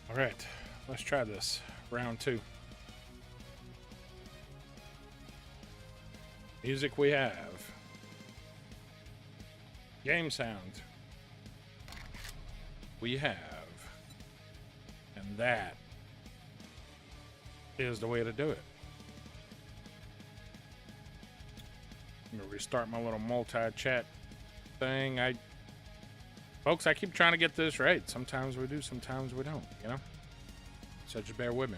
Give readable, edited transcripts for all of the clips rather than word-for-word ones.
All right, let's try this. Round 2. Music we have. Game sound we have. And that is the way to do it. I'm gonna restart my little multi-chat thing. Folks, I keep trying to get this right. Sometimes we do, sometimes we don't, you know? So just bear with me.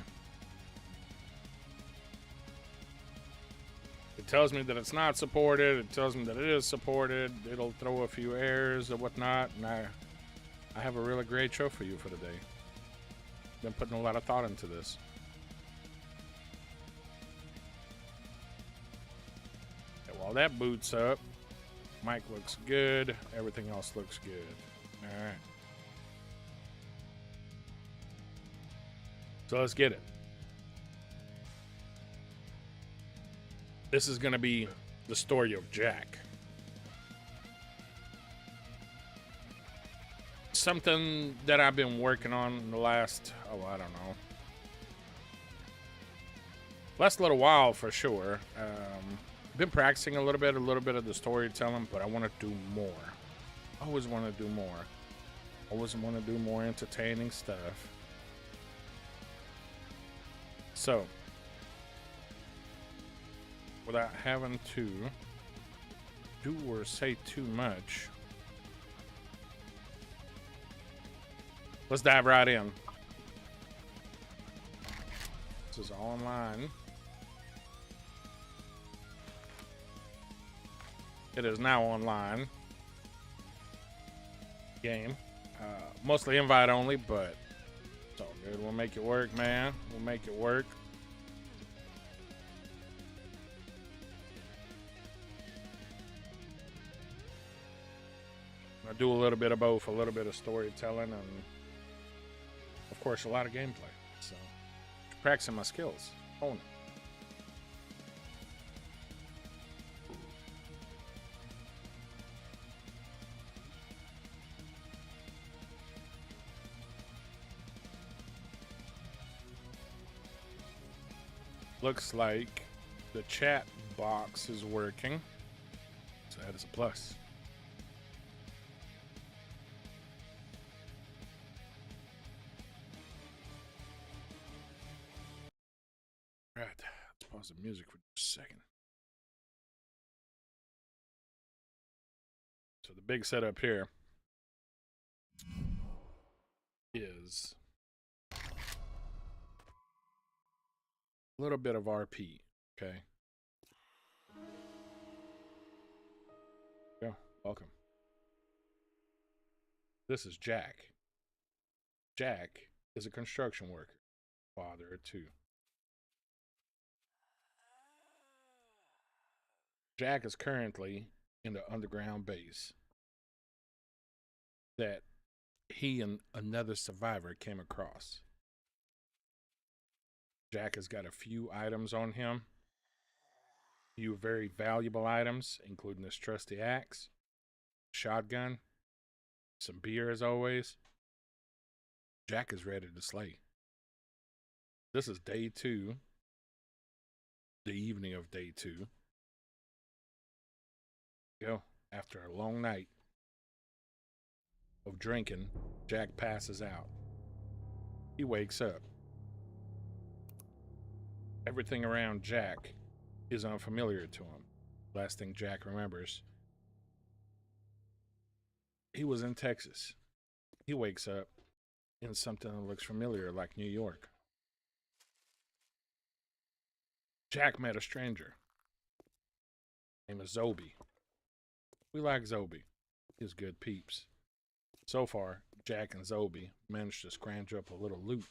It tells me that it's not supported. It tells me that it is supported. It'll throw a few errors or whatnot. And I have a really great show for you for today. Been putting a lot of thought into this. Okay, while that boots up, mic looks good. Everything else looks good. All right. So let's get it. This is going to be the story of Jack. Something that I've been working on in the last, I don't know. Last little while for sure. Been practicing a little bit of the storytelling, but I want to do more. I always want to do more. Always want to do more entertaining stuff. So, without having to do or say too much, let's dive right in. This is all online. It is now online. Game. Mostly invite only, but it's all good. We'll make it work, man. We'll make it work. I do a little bit of both, a little bit of storytelling, and of course a lot of gameplay. So practicing my skills, own it. Looks like the chat box is working, so that is a plus. All right, let's pause the music for just a second. So the big setup here is a little bit of RP, okay? Go, welcome. This is Jack. Jack is a construction worker, father of 2. Jack is currently in the underground base that he and another survivor came across. Jack has got a few items on him, a few very valuable items, including this trusty axe, shotgun, some beer as always. Jack is ready to slay. This is day 2, the evening of day 2. Go. After a long night of drinking, Jack passes out. He wakes up. Everything around Jack is unfamiliar to him. Last thing Jack remembers, he was in Texas. He wakes up in something that looks familiar, like New York. Jack met a stranger. His name is Zobi. We like Zobi. He's good peeps. So far, Jack and Zobi managed to scrounge up a little loot.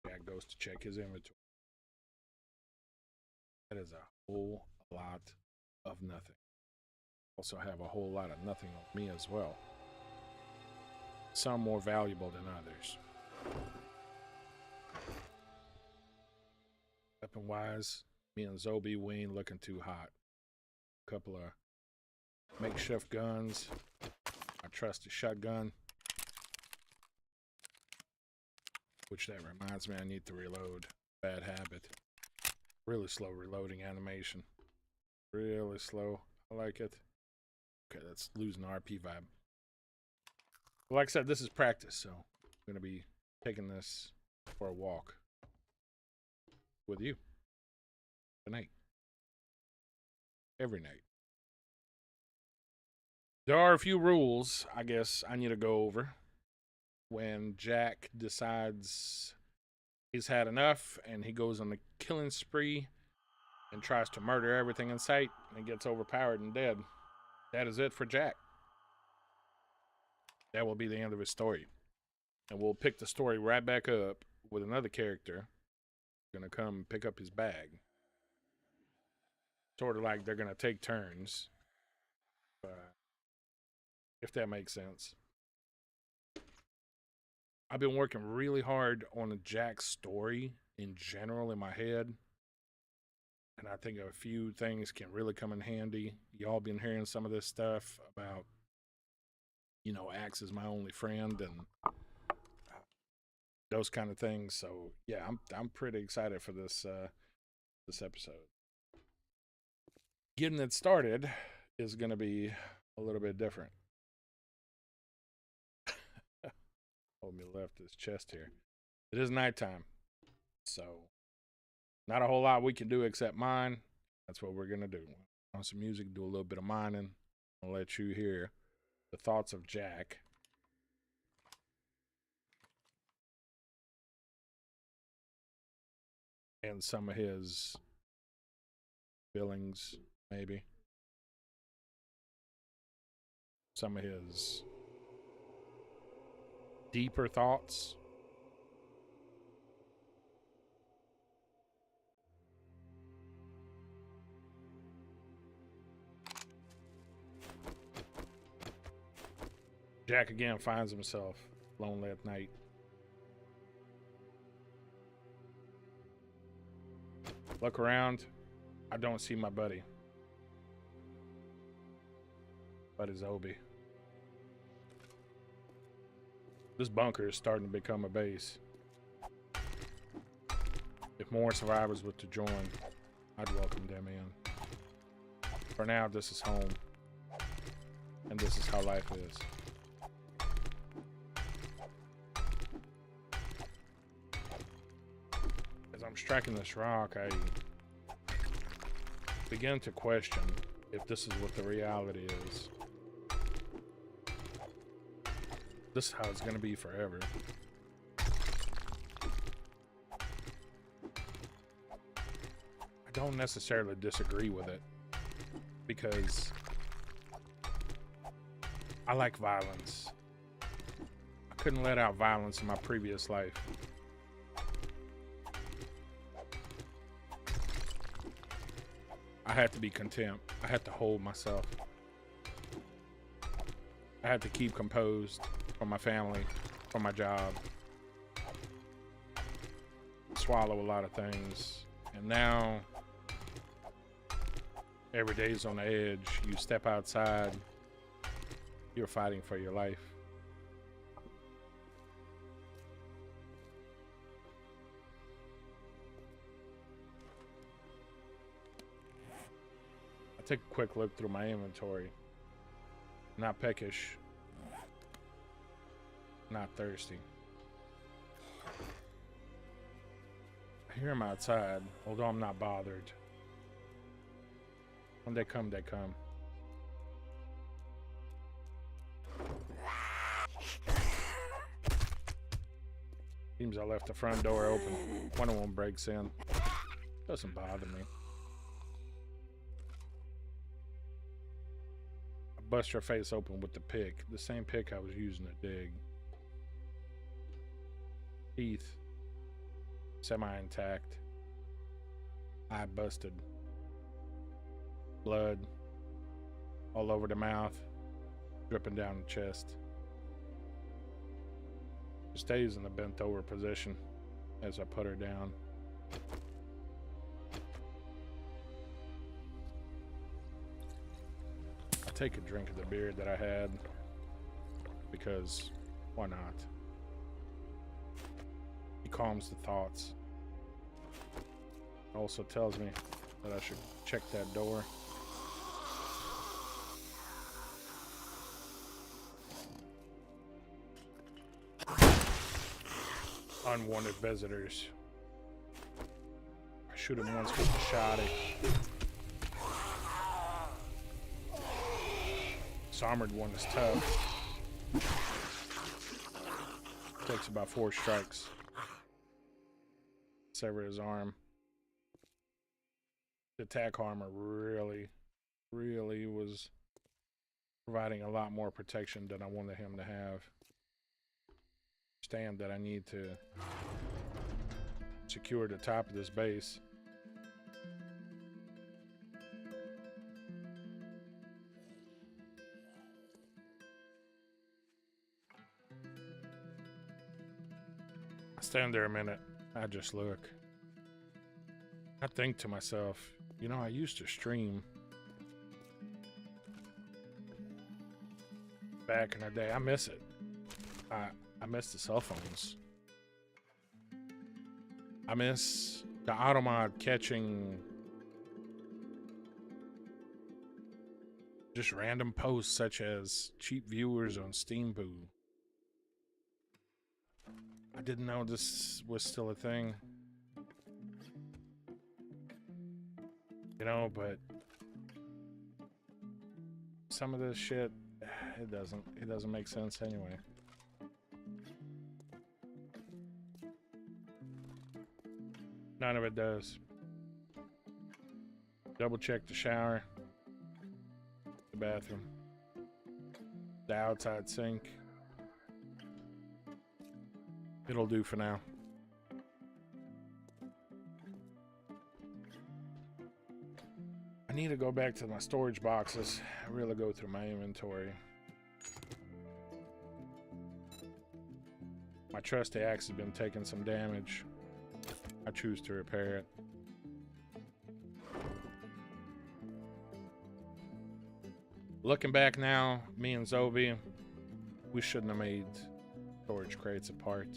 Jack goes to check his inventory. That is a whole lot of nothing. Also have a whole lot of nothing on me as well. Some more valuable than others. Weapon wise, me and Zobi, we ain't looking too hot. A couple of makeshift guns. I trust a shotgun. Which that reminds me, I need to reload. Bad habit. Really slow reloading animation. Really slow. I like it. Okay, that's losing RP vibe. Well, like I said, this is practice, so I'm going to be taking this for a walk with you tonight. Every night. There are a few rules, I guess, I need to go over. When Jack decides he's had enough and he goes on a killing spree and tries to murder everything in sight and gets overpowered and dead. That is it for Jack. That will be the end of his story. And we'll pick the story right back up with another character gonna come pick up his bag. Sort of like they're gonna take turns. If that makes sense. I've been working really hard on Jack's story in general in my head. And I think a few things can really come in handy. Y'all been hearing some of this stuff about, you know, Axe is my only friend and those kind of things. So yeah, I'm pretty excited for this this episode. Getting it started is gonna be a little bit different. Hold me left his chest here. It is nighttime, so not a whole lot we can do except mine. That's what we're gonna do. On some music, do a little bit of mining. I'll let you hear the thoughts of Jack. And some of his feelings, maybe. Some of his deeper thoughts. Jack again finds himself lonely at night. Look around. I don't see my buddy. Buddy's Obi. This bunker is starting to become a base. If more survivors were to join, I'd welcome them in. For now, this is home. And this is how life is. As I'm striking this rock, I begin to question if this is what the reality is. This is how it's going to be forever. I don't necessarily disagree with it because I like violence. I couldn't let out violence in my previous life. I had to be content. I had to hold myself. I had to keep composed for my family, for my job. Swallow a lot of things. And now, every day's on the edge. You step outside, you're fighting for your life. I take a quick look through my inventory. Not peckish. Not thirsty. I hear him outside, although I'm not bothered. When they come, they come. Seems I left the front door open. One of them breaks in. Doesn't bother me. I bust her face open with the pick. The same pick I was using to dig. Teeth. Semi-intact. Eye busted. Blood. All over the mouth. Dripping down the chest. She stays in the bent over position as I put her down. I take a drink of the beer that I had because why not? Be calms the thoughts. Also tells me that I should check that door. Unwanted visitors. I shoot him once with a shotty. This armored one is tough. Takes about 4 strikes. Sever his arm. The attack armor really was providing a lot more protection than I wanted him to have. Understand that I need to secure the top of this base. I stand there a minute. I just look. I think to myself, you know, I used to stream back in the day. I miss it. I miss the cell phones. I miss the automod catching just random posts such as cheap viewers on Steamboo. I didn't know this was still a thing. You know, but some of this shit, it doesn't make sense anyway. None of it does. Double check the shower, the bathroom, the outside sink. It'll do for now. I need to go back to my storage boxes. I really go through my inventory. My trusty axe has been taking some damage. I choose to repair it. Looking back now, me and Zobi, we shouldn't have made storage crates apart.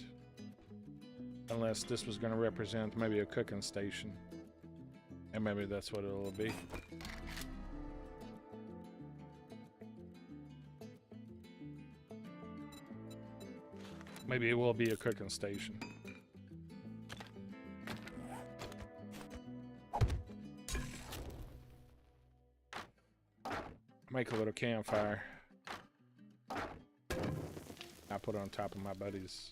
Unless this was going to represent maybe a cooking station. And maybe that's what it'll be. Maybe it will be a cooking station. Make a little campfire. I put it on top of my buddy's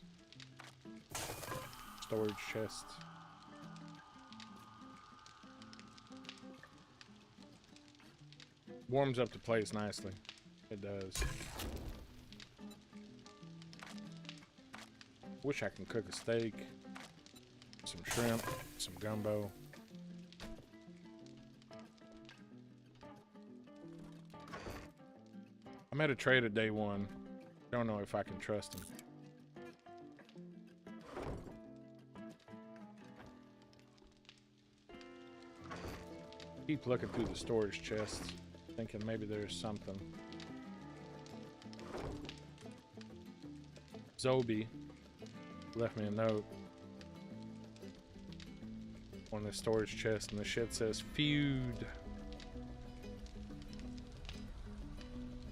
storage chest. Warms up the place nicely. It does. Wish I can cook a steak, some shrimp, some gumbo. I met a trader day one. Don't know if I can trust him. Keep looking through the storage chests, thinking maybe there's something. Zobi left me a note on the storage chest, and the shit says feud.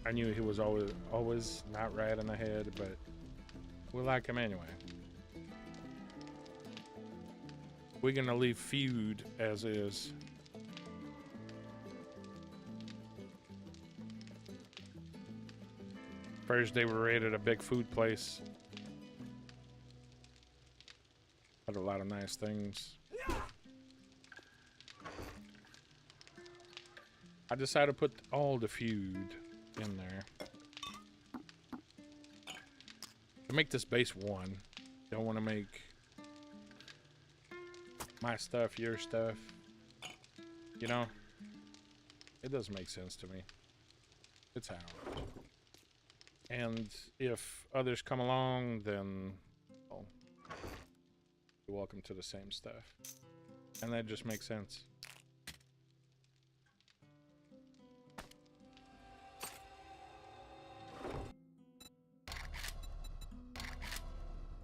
I knew he was always not right in the head, but we like him anyway. We're gonna leave feud as is. First day we raided a big food place. Had a lot of nice things. I decided to put all the feud in there. To make this base one. Don't want to make my stuff your stuff. You know? It doesn't make sense to me. It's ours. And if others come along, then well, you're welcome to the same stuff. And that just makes sense.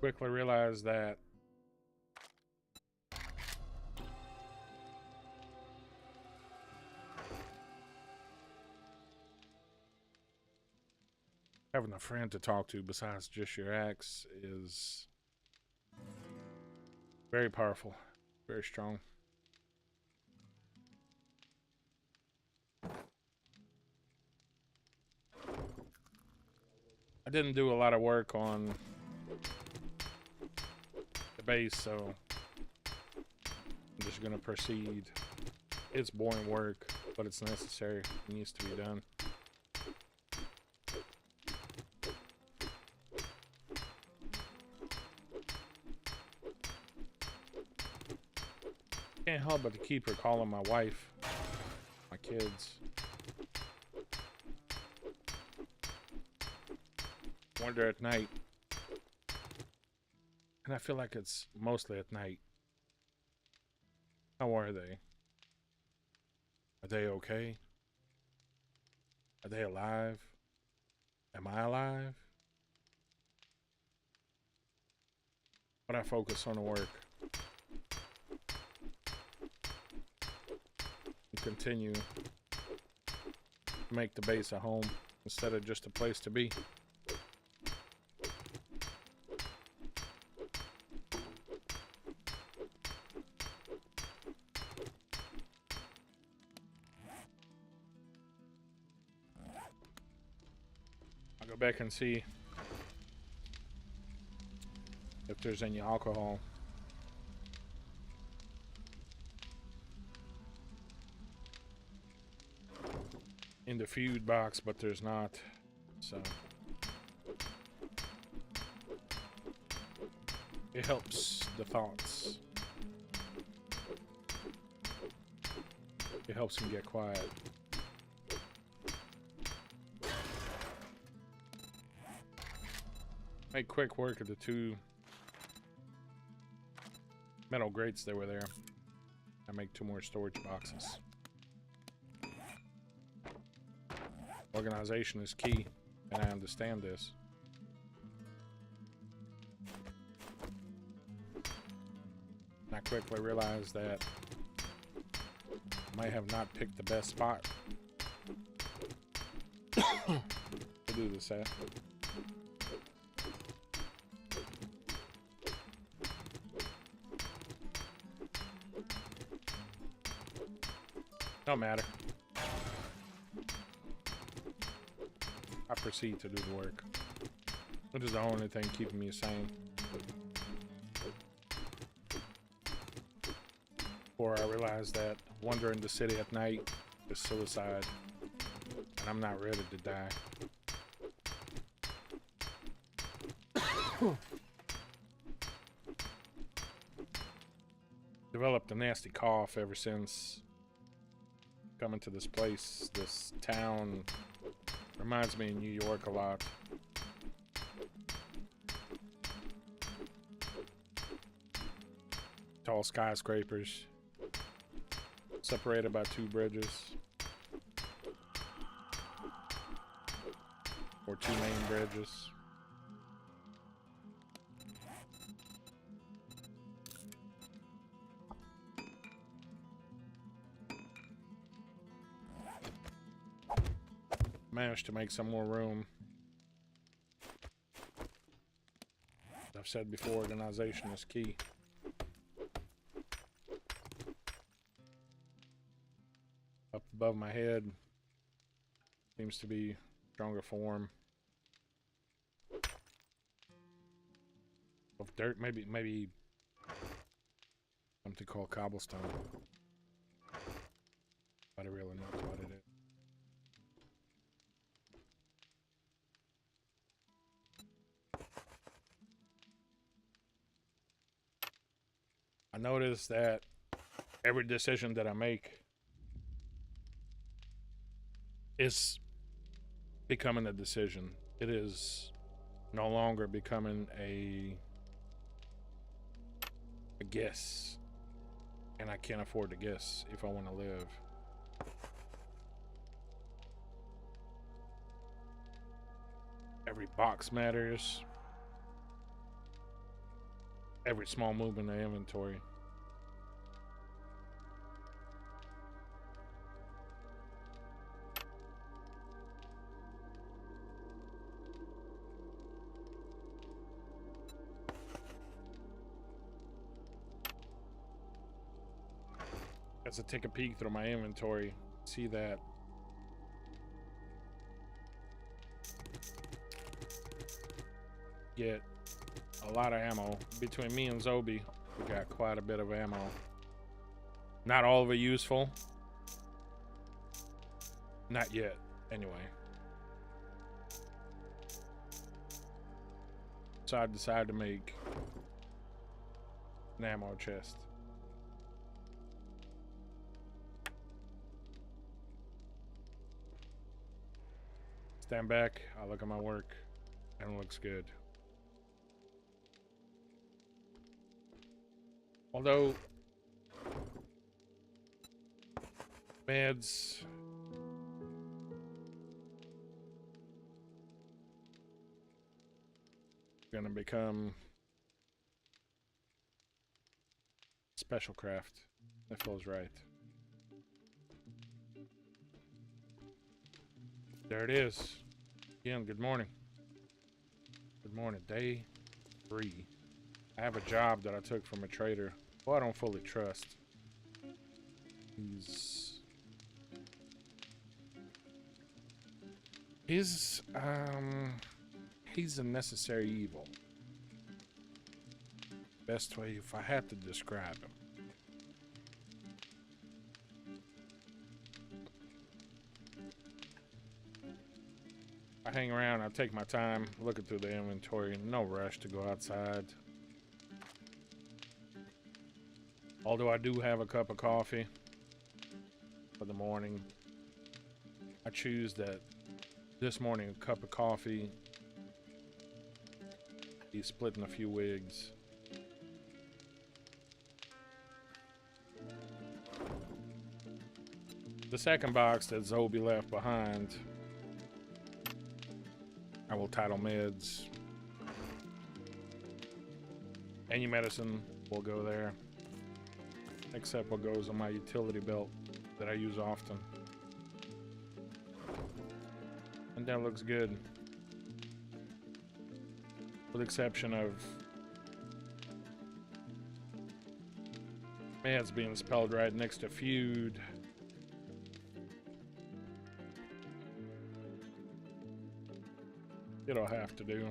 Quickly realized that Having a friend to talk to besides just your axe is very powerful, very strong. I didn't do a lot of work on the base, so I'm just gonna proceed. It's boring work, but it's necessary. It needs to be done. Can't help but to keep her calling my wife, my kids. Wonder at night, and I feel like it's mostly at night. How are they? Are they okay? Are they alive? Am I alive? But I focus on the work. And continue to make the base a home instead of just a place to be. I'll go back and see if there's any alcohol. In the food box, but there's not, so it helps the thoughts. It helps them get quiet. Make quick work of the 2 metal grates that were there. I make 2 more storage boxes. Organization is key, and I understand this. And I quickly realized that I might have not picked the best spot to do this at. Don't matter. I proceed to do the work. Which is the only thing keeping me sane. Before I realized that wandering the city at night is suicide. And I'm not ready to die. Developed a nasty cough ever since coming to this place, this town. Reminds me of New York a lot. Tall skyscrapers, separated by 2 bridges, or 2 main bridges. Managed to make some more room. I've said before, organization is key. Up above my head seems to be stronger form of dirt, maybe something called cobblestone. Nobody really knows what it is. I notice that every decision that I make is becoming a decision. It is no longer becoming a guess. And I can't afford to guess if I want to live. Every box matters. Every small move in the inventory. As I take a peek through my inventory, see that get a lot of ammo. Between me and Zobi, we got quite a bit of ammo. Not all of it useful. Not yet, anyway. So I decided to make an ammo chest. Stand back, I look at my work, and it looks good. Although meds gonna become special craft. That feels right. There it is. Again, good morning. Good morning. Day 3. I have a job that I took from a trader who I don't fully trust. He's a necessary evil. Best way if I had to describe him. I hang around, I take my time, looking through the inventory, no rush to go outside. Although I do have a cup of coffee for the morning, I choose that this morning a cup of coffee is split in a few wigs. The second box that Zobi left behind, I will title meds. Any medicine will go there, except what goes on my utility belt that I use often. And that looks good. With the exception of meds being spelled right next to feud. It'll have to do.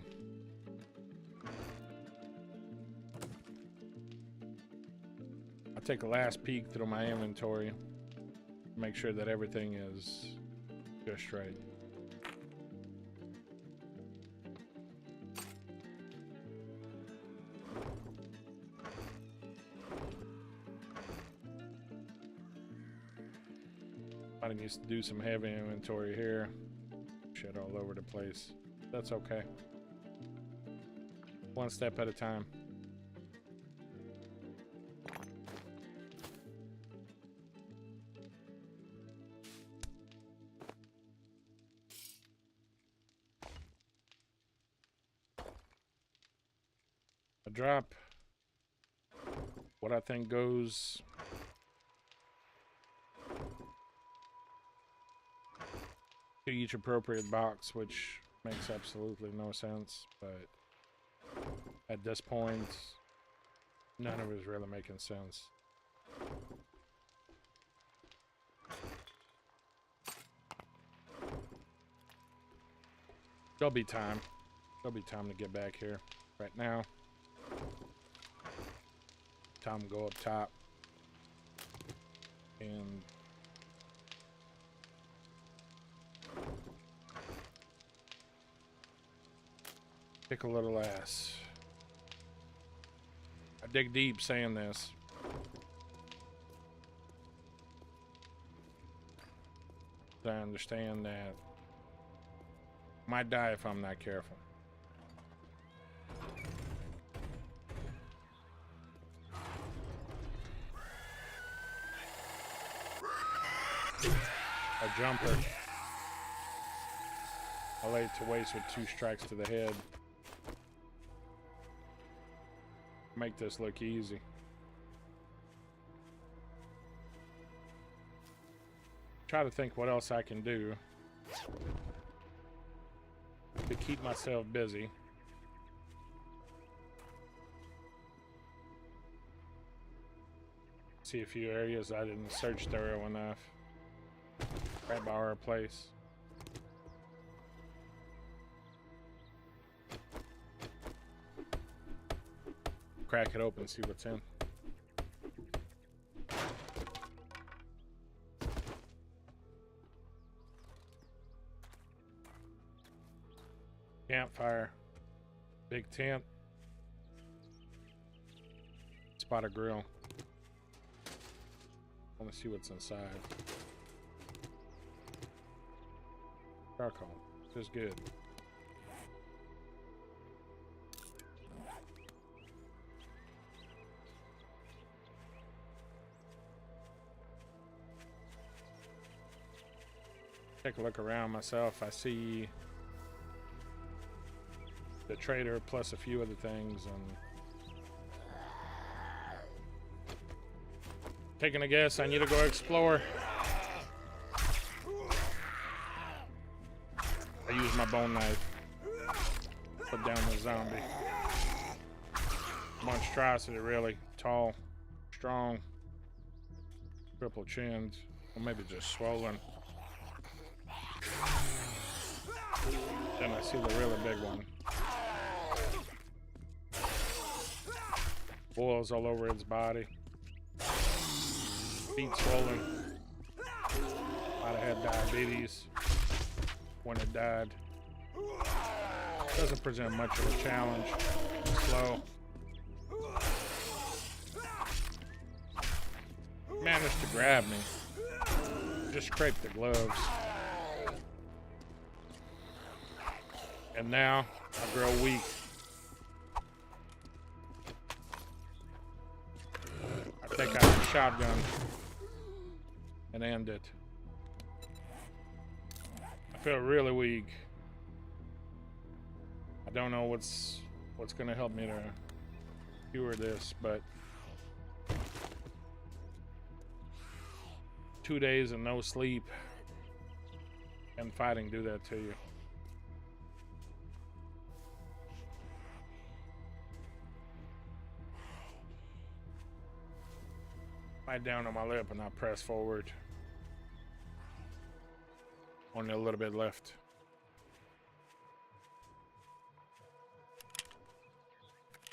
I'll take a last peek through my inventory, make sure that everything is just right. I need to do some heavy inventory here. Shit all over the place. That's okay. One step at a time. I drop what I think goes to each appropriate box, which makes absolutely no sense, but at this point, none of it is really making sense. There'll be time. There'll be time to get back here. Right now, time to go up top and kick a little ass. I dig deep saying this. I understand that I might die if I'm not careful. A jumper. I laid to waste with 2 strikes to the head. Make this look easy. Try to think what else I can do to keep myself busy. See a few areas I didn't search thorough enough. Right by our place. Crack it open, see what's in. Campfire. Big tent. Spot a grill. I want to see what's inside. Charcoal. This is good. Take a look around myself. I see the trader plus a few other things, and taking a guess, I need to go explore. I use my bone knife. Put down the zombie. Monstrosity, really. Tall, strong, triple chinned, or maybe just swollen. Then I see the really big one. Boils all over its body. Feet swollen. Might have had diabetes when it died. Doesn't present much of a challenge. Slow. Managed to grab me. Just scraped the gloves. And now I grow weak. I take out the shotgun and end it. I feel really weak. I don't know what's gonna help me to cure this, but 2 days and no sleep and fighting do that to you. Bite down on my lip and I press forward. Only a little bit left.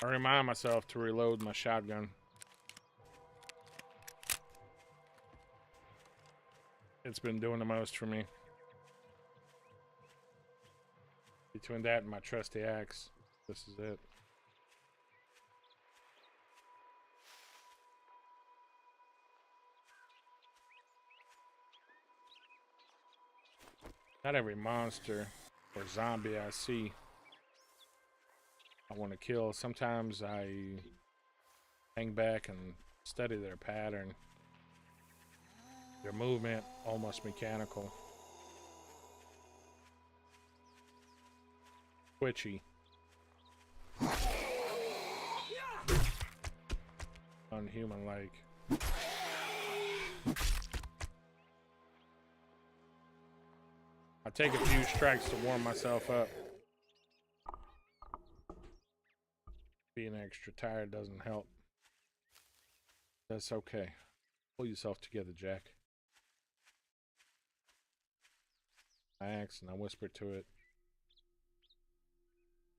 I remind myself to reload my shotgun. It's been doing the most for me. Between that and my trusty axe, this is it. Not every monster or zombie I see I want to kill. Sometimes I hang back and study their pattern. Their movement, almost mechanical. Twitchy. Unhuman-like. I take a few strikes to warm myself up. Being extra tired doesn't help. That's okay. Pull yourself together, Jack. I asked and I whispered to it,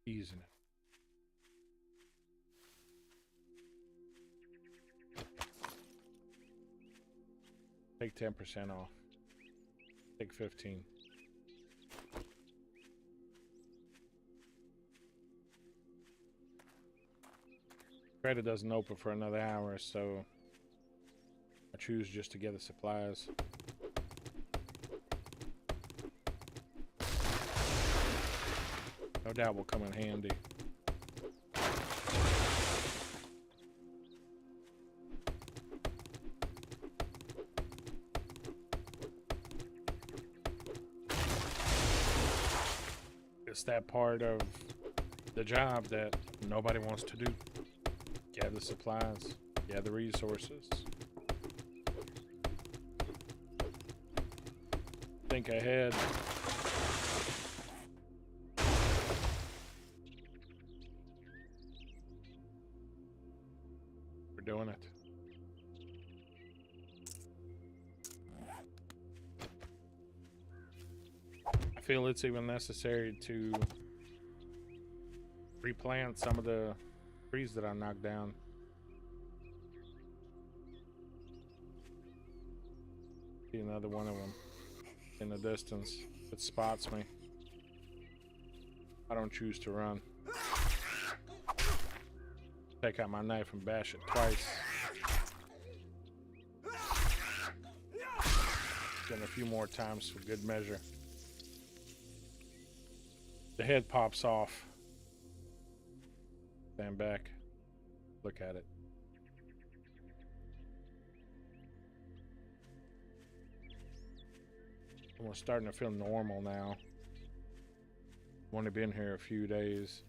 easing it. Take 10% off. Take 15. Credit doesn't open for another hour, so I choose just to get the supplies. No doubt will come in handy. It's that part of the job that nobody wants to do. Gather supplies, gather resources. Think ahead. We're doing it. feel it's even necessary to replant some of the trees that I knocked down. See another one of them in the distance. It spots me. I don't choose to run. Take out my knife and bash it twice. Then a few more times for good measure. The head pops off. Stand back. Look at it. I'm starting to feel normal now. I've only been here a few days.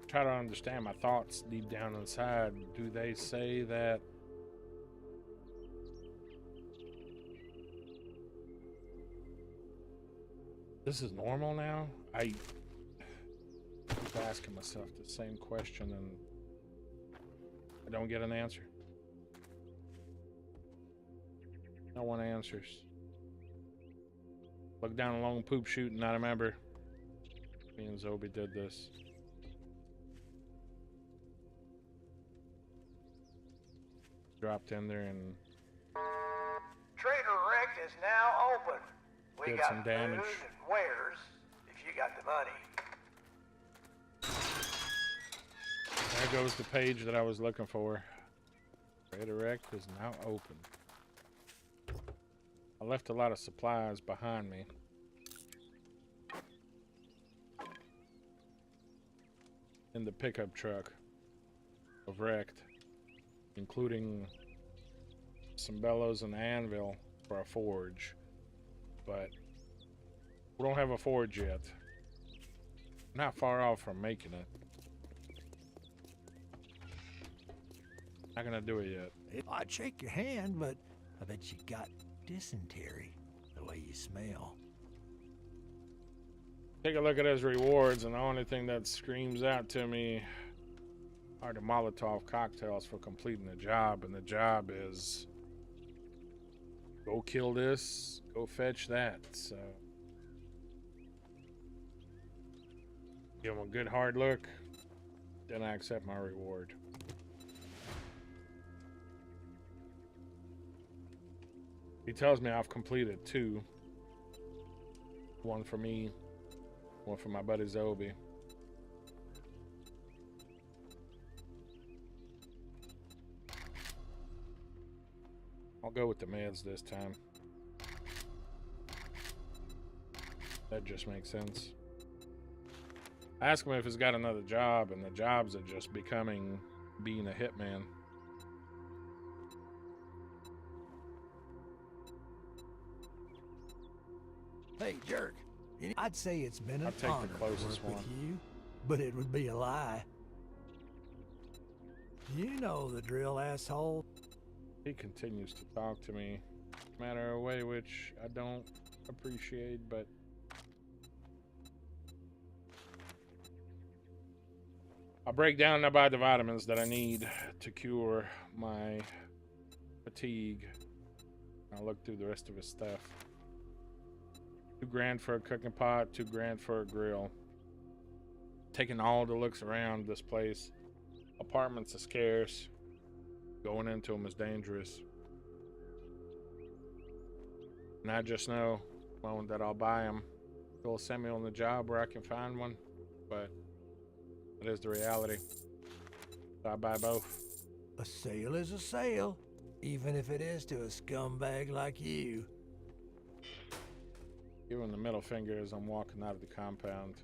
Try to understand my thoughts deep down inside. Do they say that this is normal now? I keep asking myself the same question and I don't get an answer. No one answers. Look down a long poop chute and I remember me and Zobi did this. Dropped in there and Trader Rect is now open. We did got some damage. food and wares if you got the money. There goes the page that I was looking for. Trader Rect is now open. I left a lot of supplies behind me. In the pickup truck of Rect, including some bellows and anvil for a forge. But we don't have a forge yet. Not far off from making it. Not gonna do it yet. I'd shake your hand, but I bet you got dysentery the way you smell. Take a look at his rewards, and the only thing that screams out to me are the Molotov cocktails for completing the job, and the job is go kill this, go fetch that. So give him a good hard look, then I accept my reward. He tells me I've completed 2. One for me, one for my buddy Zobi. I'll go with the meds this time. That just makes sense. I ask him if he's got another job, and the jobs are just becoming being a hitman. Hey, jerk. I'd say it's been I'll an take the honor to closest work one. with you, but it would be a lie. You know the drill, asshole. He continues to talk to me, matter of way which I don't appreciate, but I'll break down and I buy the vitamins that I need to cure my fatigue. I'll look through the rest of his stuff. $2,000 for a cooking pot, $2,000 for a grill. Taking all the looks around this place. Apartments are scarce. Going into them is dangerous. And I just know the moment that I'll buy them, they'll send me on the job where I can find one. But that is the reality. So I buy both. A sale is a sale, even if it is to a scumbag like you. Giving the middle finger as I'm walking out of the compound.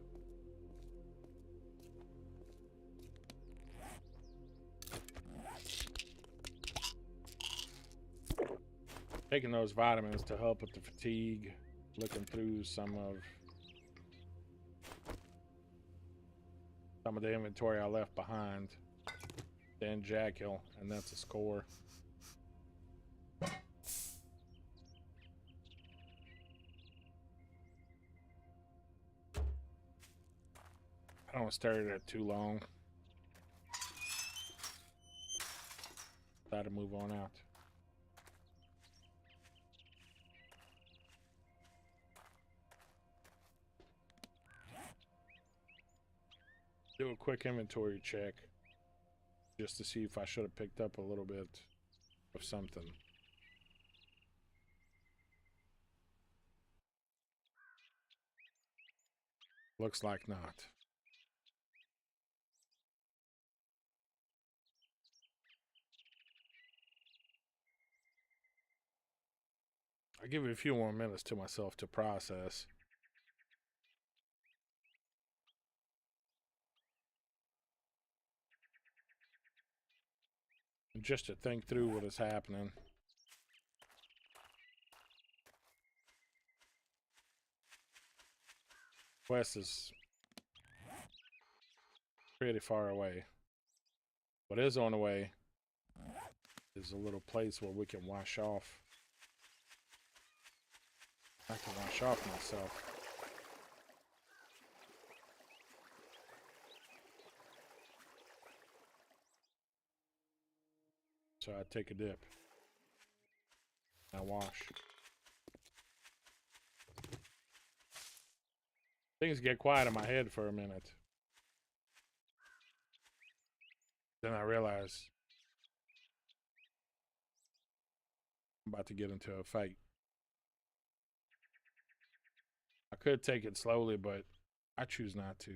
Taking those vitamins to help with the fatigue. Looking through some of the inventory I left behind. Then Jackal, and that's a score. I Don't stare at it too long. Try to move on out. Do a quick inventory check just to see if I should have picked up a little bit of something. Looks like not. I'll give it a few more minutes to myself to process. And just to think through what is happening. West is pretty far away. What is on the way is a little place where we can wash off. I can wash off myself. So I take a dip. I wash. Things get quiet in my head for a minute. Then I realize I'm about to get into a fight. I could take it slowly, but I choose not to.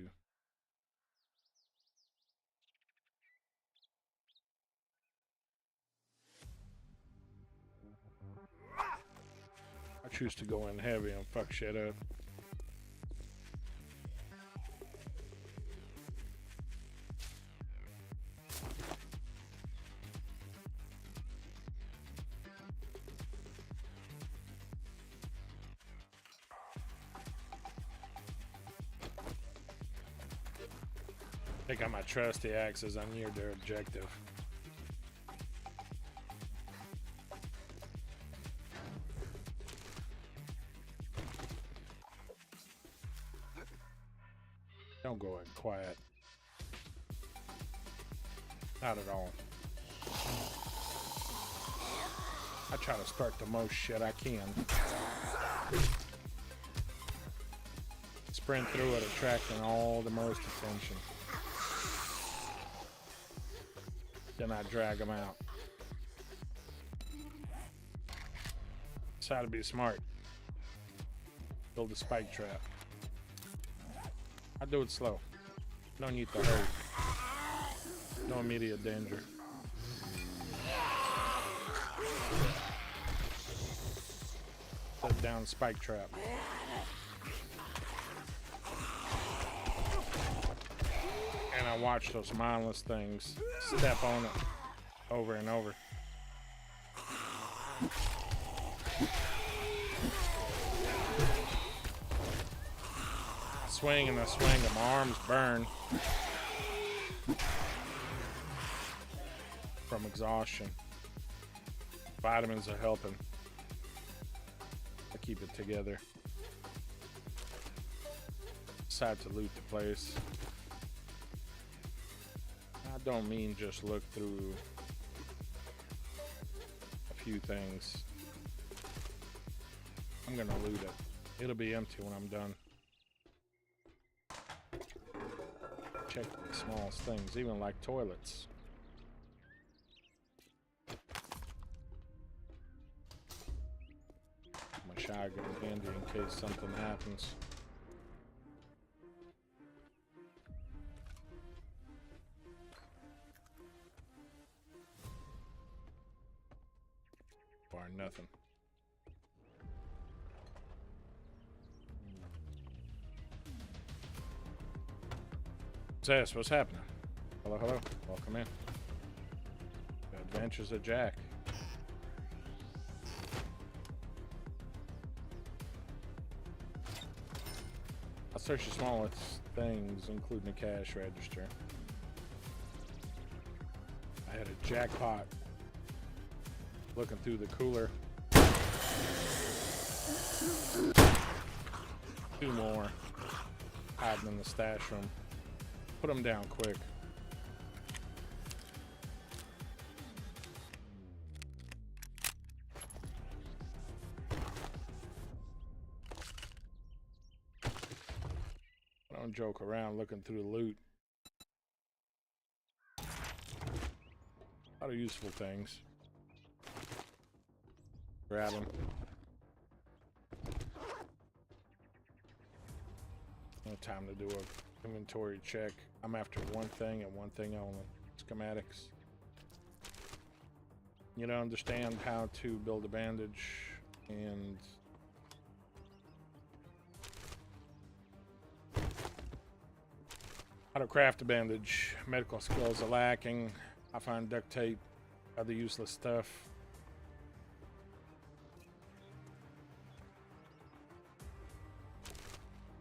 I choose to go in heavy and fuck shit up. I got my trusty axes. I'm near their objective. Don't go in quiet. Not at all. I try to start the most shit I can. Sprint through it, attracting all the most attention. Then I drag them out. Try to be smart. Build a spike trap. I do it slow. No need to hurry. No immediate danger. Put down spike trap. And I watch those mindless things step on it over and over. Swing and I swing and my arms burn from exhaustion. Vitamins are helping to keep it together. Decide to loot the place. I don't mean just look through a few things. I'm gonna loot it. It'll be empty when I'm done. Check the smallest things, even like toilets. My shotgun handy in case something happens. Or nothing. What's happening? Hello, hello. Welcome in. The Adventures of Jack. I searched the smallest things, including the cash register. I had a jackpot looking through the cooler. 2 more hiding in the stash room. Put them down quick. Don't joke around looking through the loot. A lot of useful things. Grab them. No time to do a inventory check. I'm after one thing and one thing only. Schematics. You don't understand how to build a bandage and how to craft a bandage. Medical skills are lacking. I find duct tape, other useless stuff.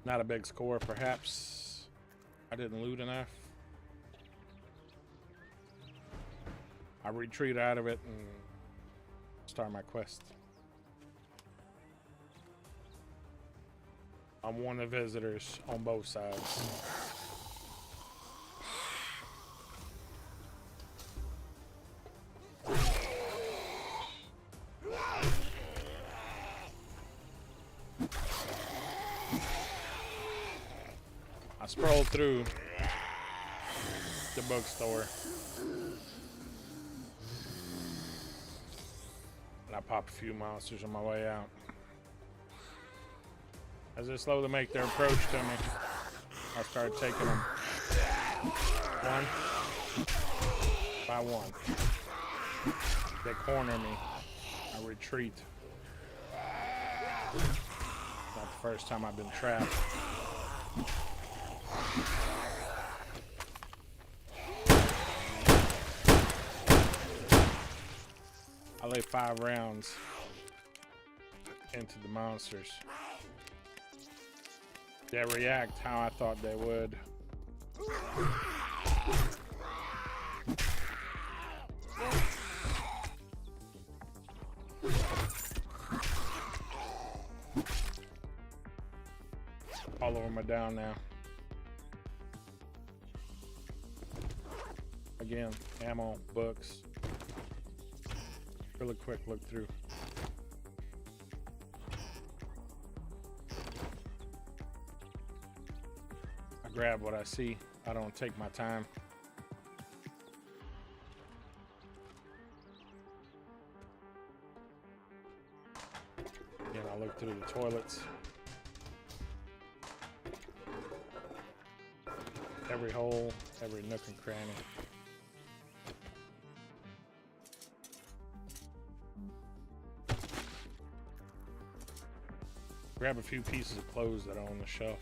Not a big score, perhaps. I didn't loot enough. I retreat out of it and start my quest. I'm one of the visitors on both sides. I stroll through the bookstore and I pop a few monsters on my way out. As they slowly make their approach to me, I start taking them one by one. They corner me. I retreat. Not the first time I've been trapped. I lay 5 rounds into the monsters. They react how I thought they would. All of them are down now. Again, ammo, books. Really quick look through. I grab what I see. I don't take my time. Again, I look through the toilets. Every hole, every nook and cranny. Grab a few pieces of clothes that are on the shelf.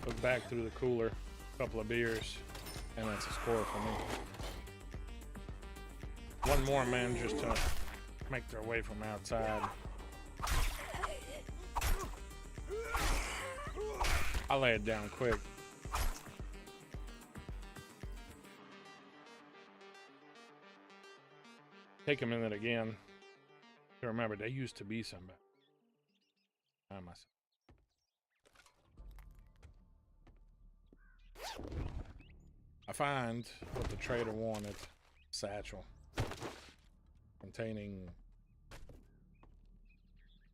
Look back through the cooler, a couple of beers, and that's a score for me. One more man just to make their way from outside. I lay it down quick. Take a minute again to remember they used to be somebody. I myself. I find what the trader wanted. Satchel. Containing,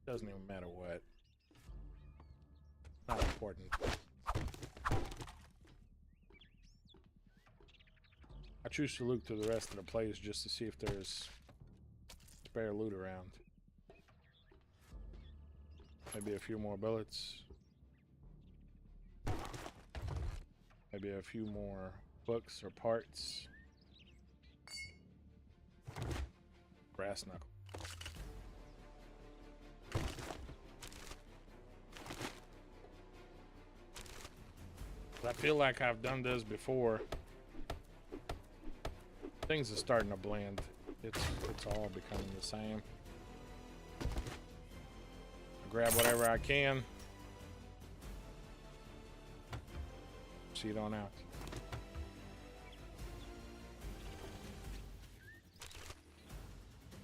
doesn't even matter what. Not important. I choose to look through the rest of the place just to see if there's spare loot around. Maybe a few more bullets. Maybe a few more books or parts. Brass knuckle. I feel like I've done this before. Things are starting to blend. It's all becoming the same. I grab whatever I can. Proceed on out.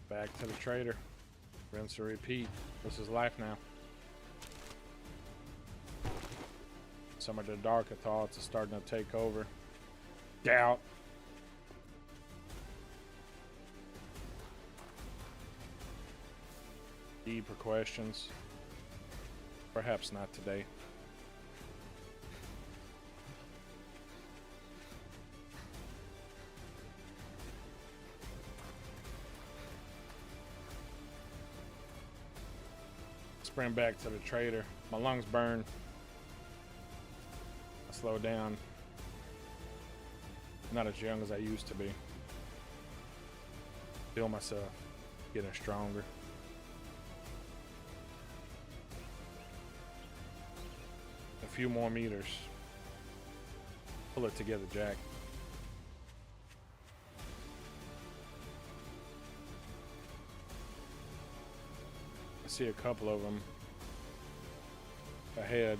Back to the trader. Rinse and repeat. This is life now. Some of the darker thoughts are starting to take over. Doubt. Deeper questions. Perhaps not today. Sprint back to the trader. My lungs burn. I slow down. Not as young as I used to be. Feel myself getting stronger. A few more meters. Pull it together, Jack. I see a couple of them ahead,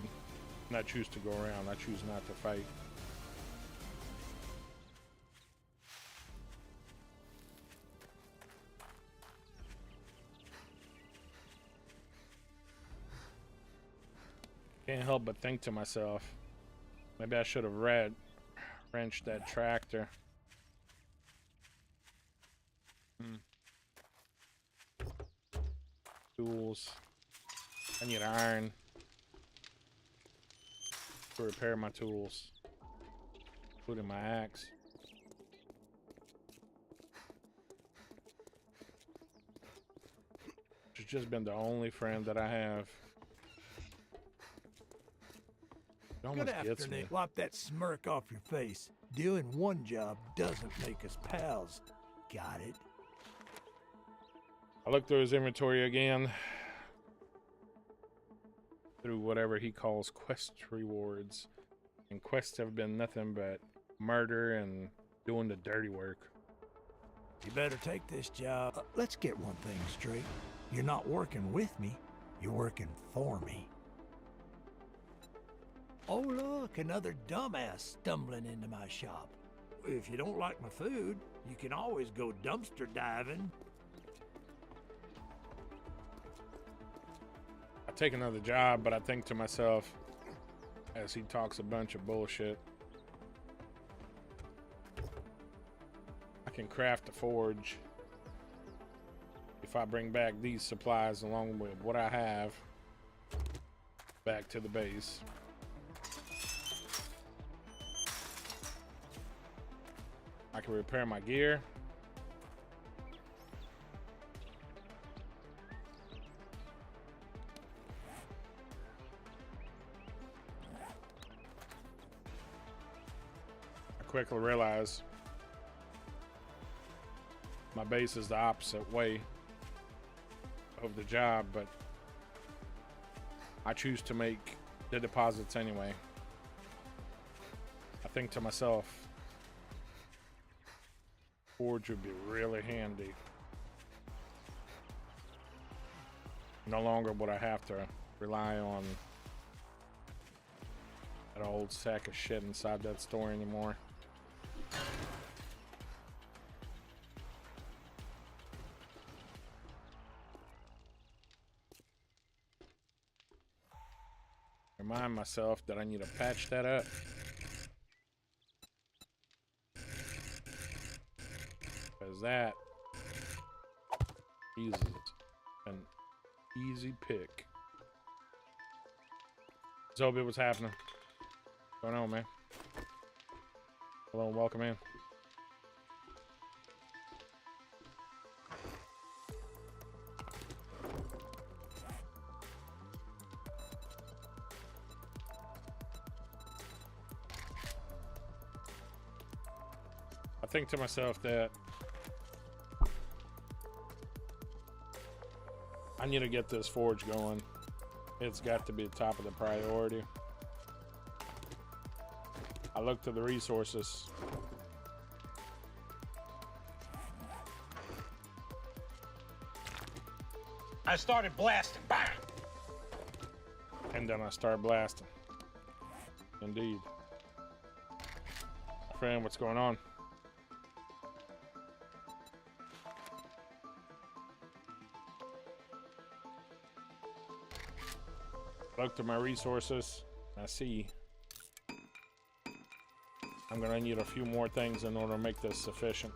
and I choose to go around. I choose not to fight. Can't help but think to myself, maybe I should have wrenched that tractor. Tools. I need iron to repair my tools, including my axe. She's just been the only friend that I have. It almost Good gets afternoon. me. Wipe that smirk off your face. Doing one job doesn't make us pals. Got it? I look through his inventory again. Through whatever he calls quest rewards. And quests have been nothing but murder and doing the dirty work. You better take this job. Let's get one thing straight. You're not working with me. You're working for me. Oh, look, another dumbass stumbling into my shop. If you don't like my food, you can always go dumpster diving. I take another job, but I think to myself, as he talks a bunch of bullshit, I can craft a forge if I bring back these supplies along with what I have back to the base. I can repair my gear. I quickly realize my base is the opposite way of the job, but I choose to make the deposits anyway. I think to myself, forge would be really handy. No longer would I have to rely on that old sack of shit inside that store anymore. Remind myself that I need to patch that up. Because that is an easy pick. Zobi, what's happening? What's going on, man? Hello and welcome in. I think to myself that I need to get this forge going. It's got to be the top of the priority. I look to the resources. I started blasting. Bang! And then I start blasting. Indeed. Friend, what's going on? Look to my resources. I see I'm gonna need a few more things in order to make this sufficient.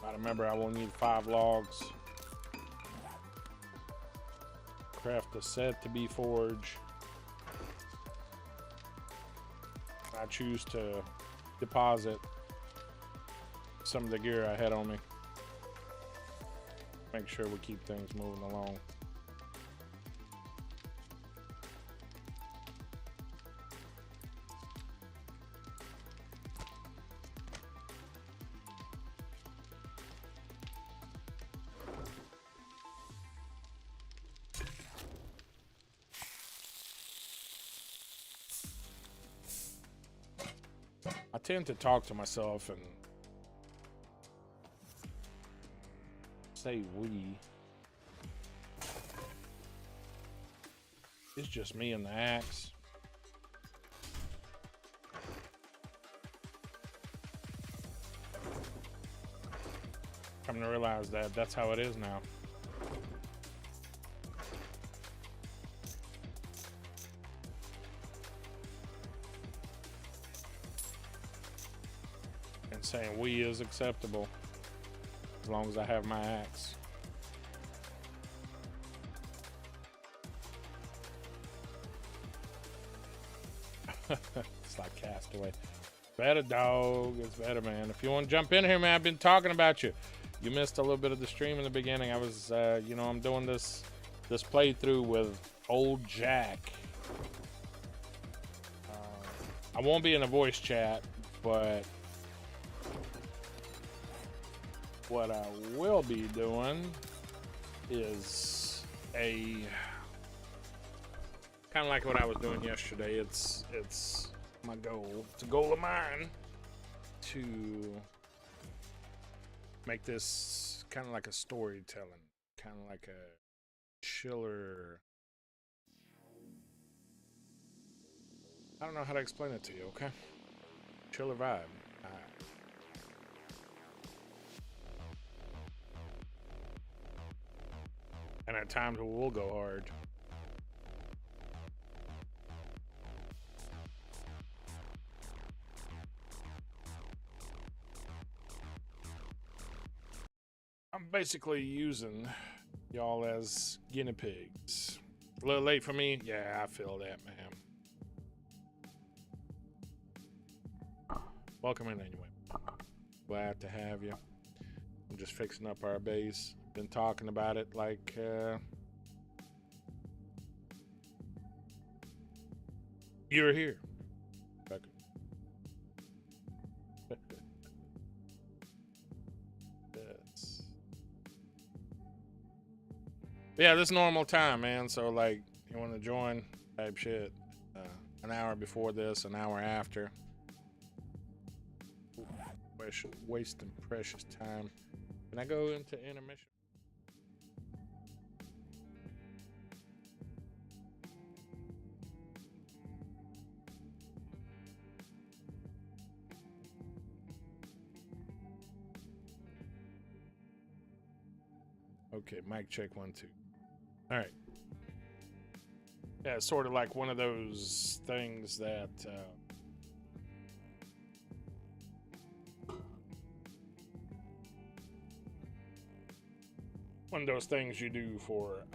I remember I will need 5 logs. Craft a set to be forged. I choose to deposit some of the gear I had on me. Make sure we keep things moving along. I tend to talk to myself and say we. It's just me and the axe. Coming to realize that that's how it is now. And saying we is acceptable as long as I have my axe. It's like Castaway. Better, dog. It's better, man. If you want to jump in here, man, I've been talking about you. You missed a little bit of the stream in the beginning. I was, you know, I'm doing this playthrough with Old Jack. I won't be in a voice chat, but what I will be doing is a kind of like what I was doing yesterday. It's my goal. It's a goal of mine to make this kind of like a storytelling, kind of like a chiller. I don't know how to explain it to you, okay? Chiller vibe. And at times we will go hard. I'm basically using y'all as guinea pigs. A little late for me? Yeah, I feel that, man. Welcome in anyway. Glad to have you. I'm just fixing up our base. Been talking about it like you're here. Yes. Yeah, this is normal time, man. So like, you want to join type shit. An hour before this, an hour after. Wasting precious time. Can I go into intermission? Okay, mic check 1 2. All right. Yeah, it's sort of like one of those things that one of those things you do for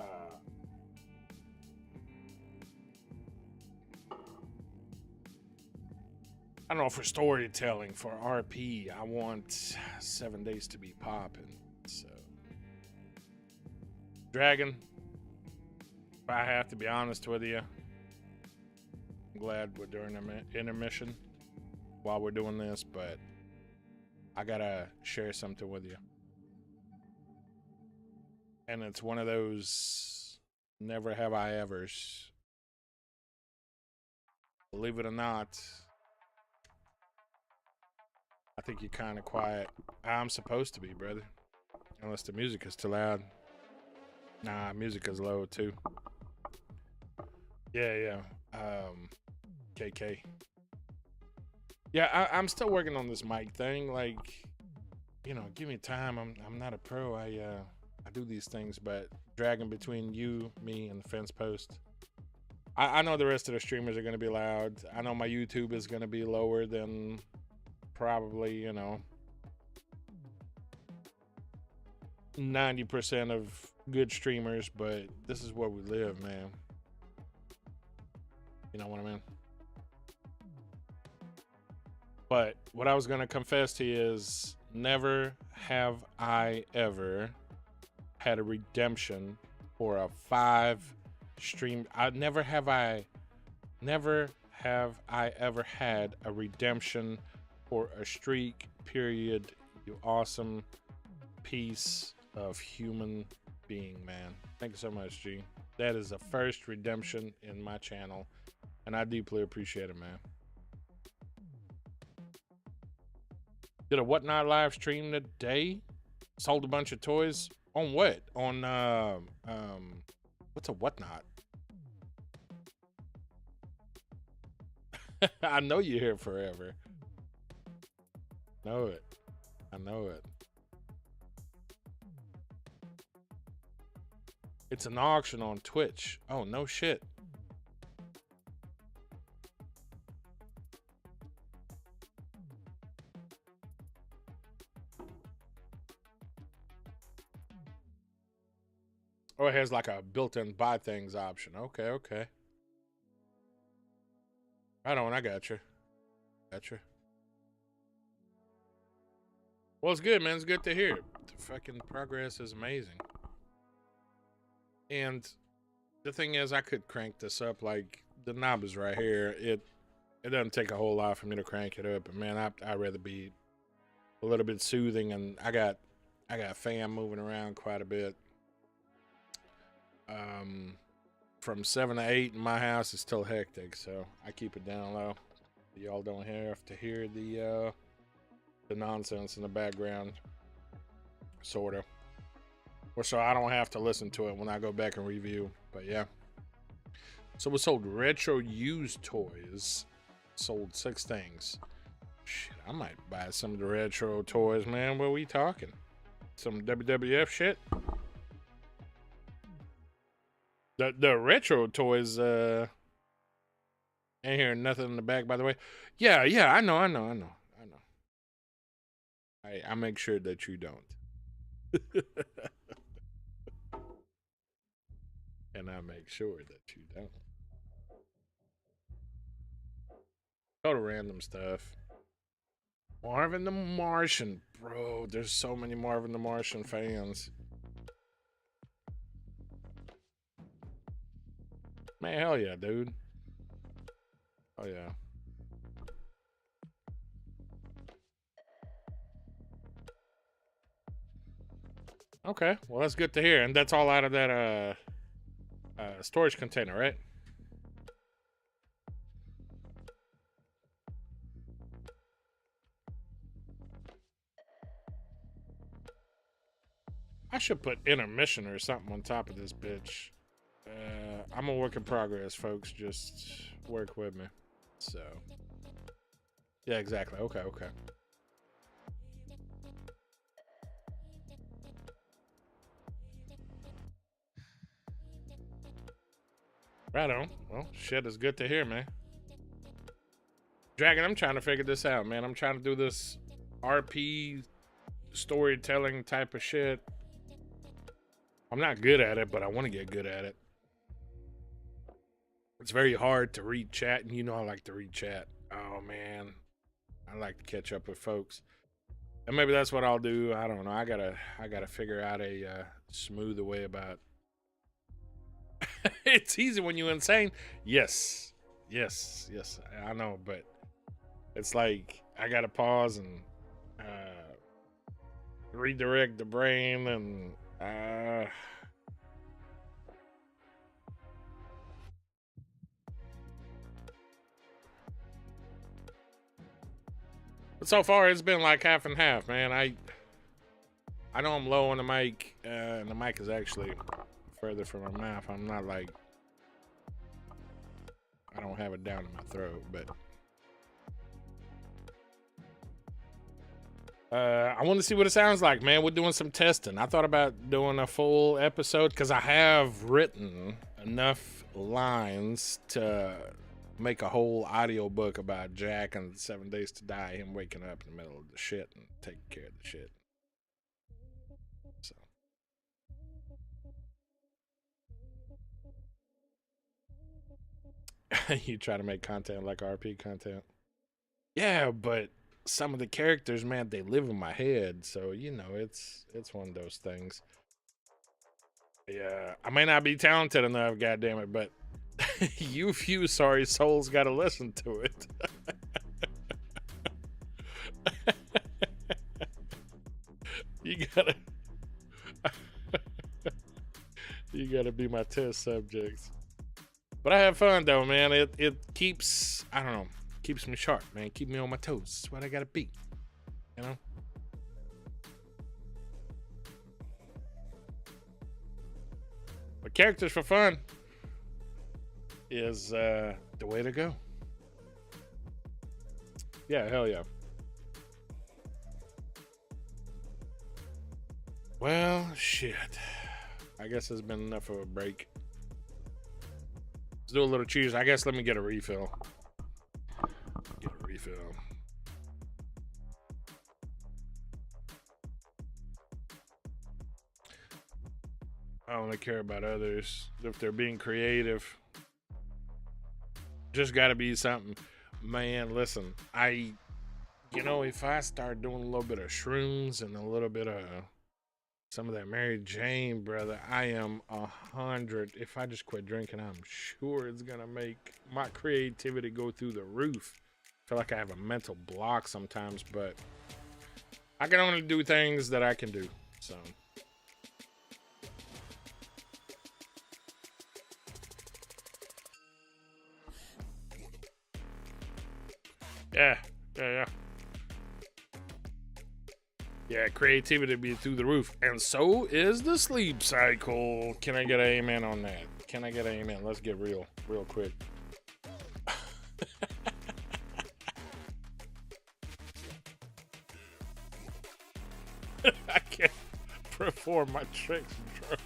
I don't know, for storytelling, for RP. I want 7 days to be popping. So Dragon, if I have to be honest with you, I'm glad we're doing an intermission while we're doing this, but I gotta share something with you. And it's one of those never have I evers. Believe it or not, I think you're kind of quiet. I'm supposed to be, brother. Unless the music is too loud. Nah, music is low too. Yeah. KK. Yeah, I'm still working on this mic thing. Like, you know, give me time. I'm not a pro. I do these things, but dragging between you, me, and the fence post. I know the rest of the streamers are going to be loud. I know my YouTube is going to be lower than probably, you know, 90% of good streamers, but this is where we live, man. You know what I mean? But what I was going to confess to you is never have I ever had a redemption for a 5 stream. Never have I ever had a redemption for a streak, period. You awesome piece of human being, man. Thank you so much, G. That is the first redemption in my channel, and I deeply appreciate it, man. Did a Whatnot live stream today. Sold a bunch of toys. On what? On what's a Whatnot? I know you're here forever. Know it. I know it. It's an auction on Twitch. Oh, no shit. Oh, it has like a built-in buy things option. Okay, okay. Right on, I got you. Gotcha. Well, it's good, man. It's good to hear. The fucking progress is amazing. And the thing is, I could crank this up. Like, the knob is right here. It doesn't take a whole lot for me to crank it up. But man, I'd rather be a little bit soothing. And I got fam moving around quite a bit. From 7 to 8 in my house is still hectic, so I keep it down low. Y'all don't have to hear the nonsense in the background, sort of, or so I don't have to listen to it when I go back and review. But yeah, so we sold retro used toys, sold 6 things. Shit, I might buy some of the retro toys, man. What are we talking? Some WWF shit? The retro toys, ain't hearing nothing in the back, by the way. Yeah, I know. I make sure that you don't. And I make sure that you don't. Total random stuff. Marvin the Martian. Bro, there's so many Marvin the Martian fans. Man, hell yeah, dude. Oh yeah. Okay, well that's good to hear. And that's all out of that storage container, right? I should put intermission or something on top of this bitch. I'm a work in progress, folks. Just work with me. So, yeah, exactly. Okay. Right on. Well, shit is good to hear, man. Dragon, I'm trying to figure this out, man. I'm trying to do this RP storytelling type of shit. I'm not good at it, but I want to get good at it. It's very hard to read chat, and you know I like to read chat. Oh, man. I like to catch up with folks. And maybe that's what I'll do. I don't know. I gotta figure out a smoother way about it's easy when you're insane. Yes. I know, but it's like I gotta pause and redirect the brain and but so far it's been like half and half, man. I know I'm low on the mic, and the mic is actually further from my mouth. I'm not like I don't have it down in my throat, but I want to see what it sounds like, man. We're doing some testing. I thought about doing a full episode because I have written enough lines to make a whole audio book about Jack and 7 Days to Die, him waking up in the middle of the shit and taking care of the shit. So you try to make content like RP content. Yeah, but some of the characters, man, they live in my head, so you know, it's one of those things. Yeah, I may not be talented enough, goddammit, but you few sorry souls gotta listen to it. You gotta be my test subjects. But I have fun though, man. It keeps, I don't know, keeps me sharp, man. Keep me on my toes. That's what I gotta be, you know. But characters for fun is the way to go. Yeah, hell yeah. Well, shit. I guess it's been enough of a break. Let's do a little cheers. I guess let me get a refill. Get a refill. I only care about others if they're being creative. Just gotta be something. Man, listen, if I start doing a little bit of shrooms and a little bit of some of that Mary Jane, brother, I am 100. If I just quit drinking, I'm sure it's gonna make my creativity go through the roof. I feel like I have a mental block sometimes, but I can only do things that I can do, so. Yeah. Yeah, creativity be through the roof. And so is the sleep cycle. Can I get an amen on that? Can I get an amen? Let's get real quick. I can't perform my tricks drunk.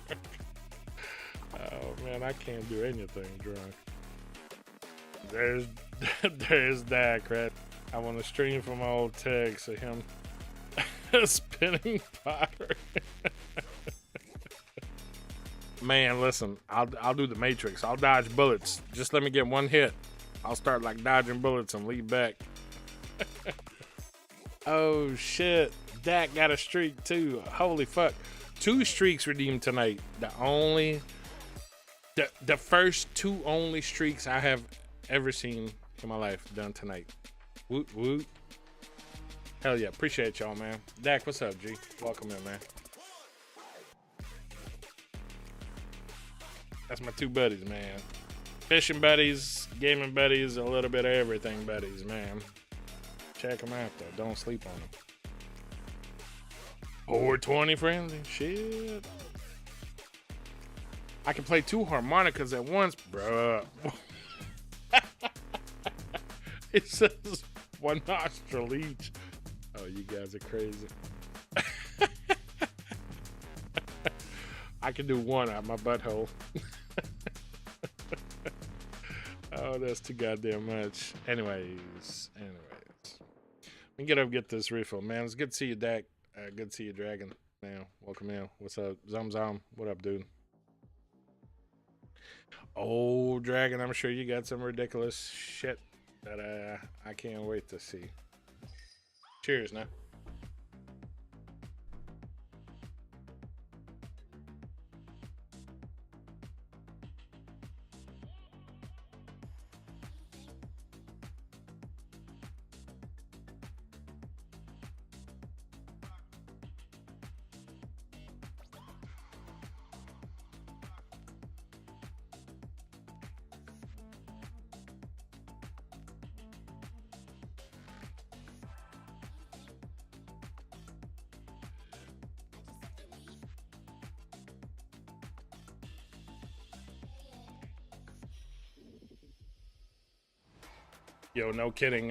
Oh man, I can't do anything drunk. There's that crap. I want to stream from my old text of him spinning pottery. Man, listen, I'll do the Matrix. I'll dodge bullets. Just let me get one hit. I'll start like dodging bullets and lead back. Oh shit, Dak got a streak too. Holy fuck, 2 streaks redeemed tonight. The first 2 only streaks I have ever seen in my life done tonight. Woot woot. Hell yeah, appreciate y'all, man. Dak, what's up, G? Welcome in, man. That's my 2 buddies, man. Fishing buddies, gaming buddies, a little bit of everything buddies, man. Check them out, though. Don't sleep on them. 420 friendly? Shit. I can play 2 harmonicas at once, bruh. It says 1 nostril each. Oh, you guys are crazy. I can do 1 out my butthole. Oh, that's too goddamn much. Anyways. We can get up, get this refill, man. It's good to see you, Dak. Good to see you, Dragon. Man, welcome in. What's up, Zum? What up, dude? Oh, Dragon, I'm sure you got some ridiculous shit that I can't wait to see. Cheers, now. Yo, no kidding.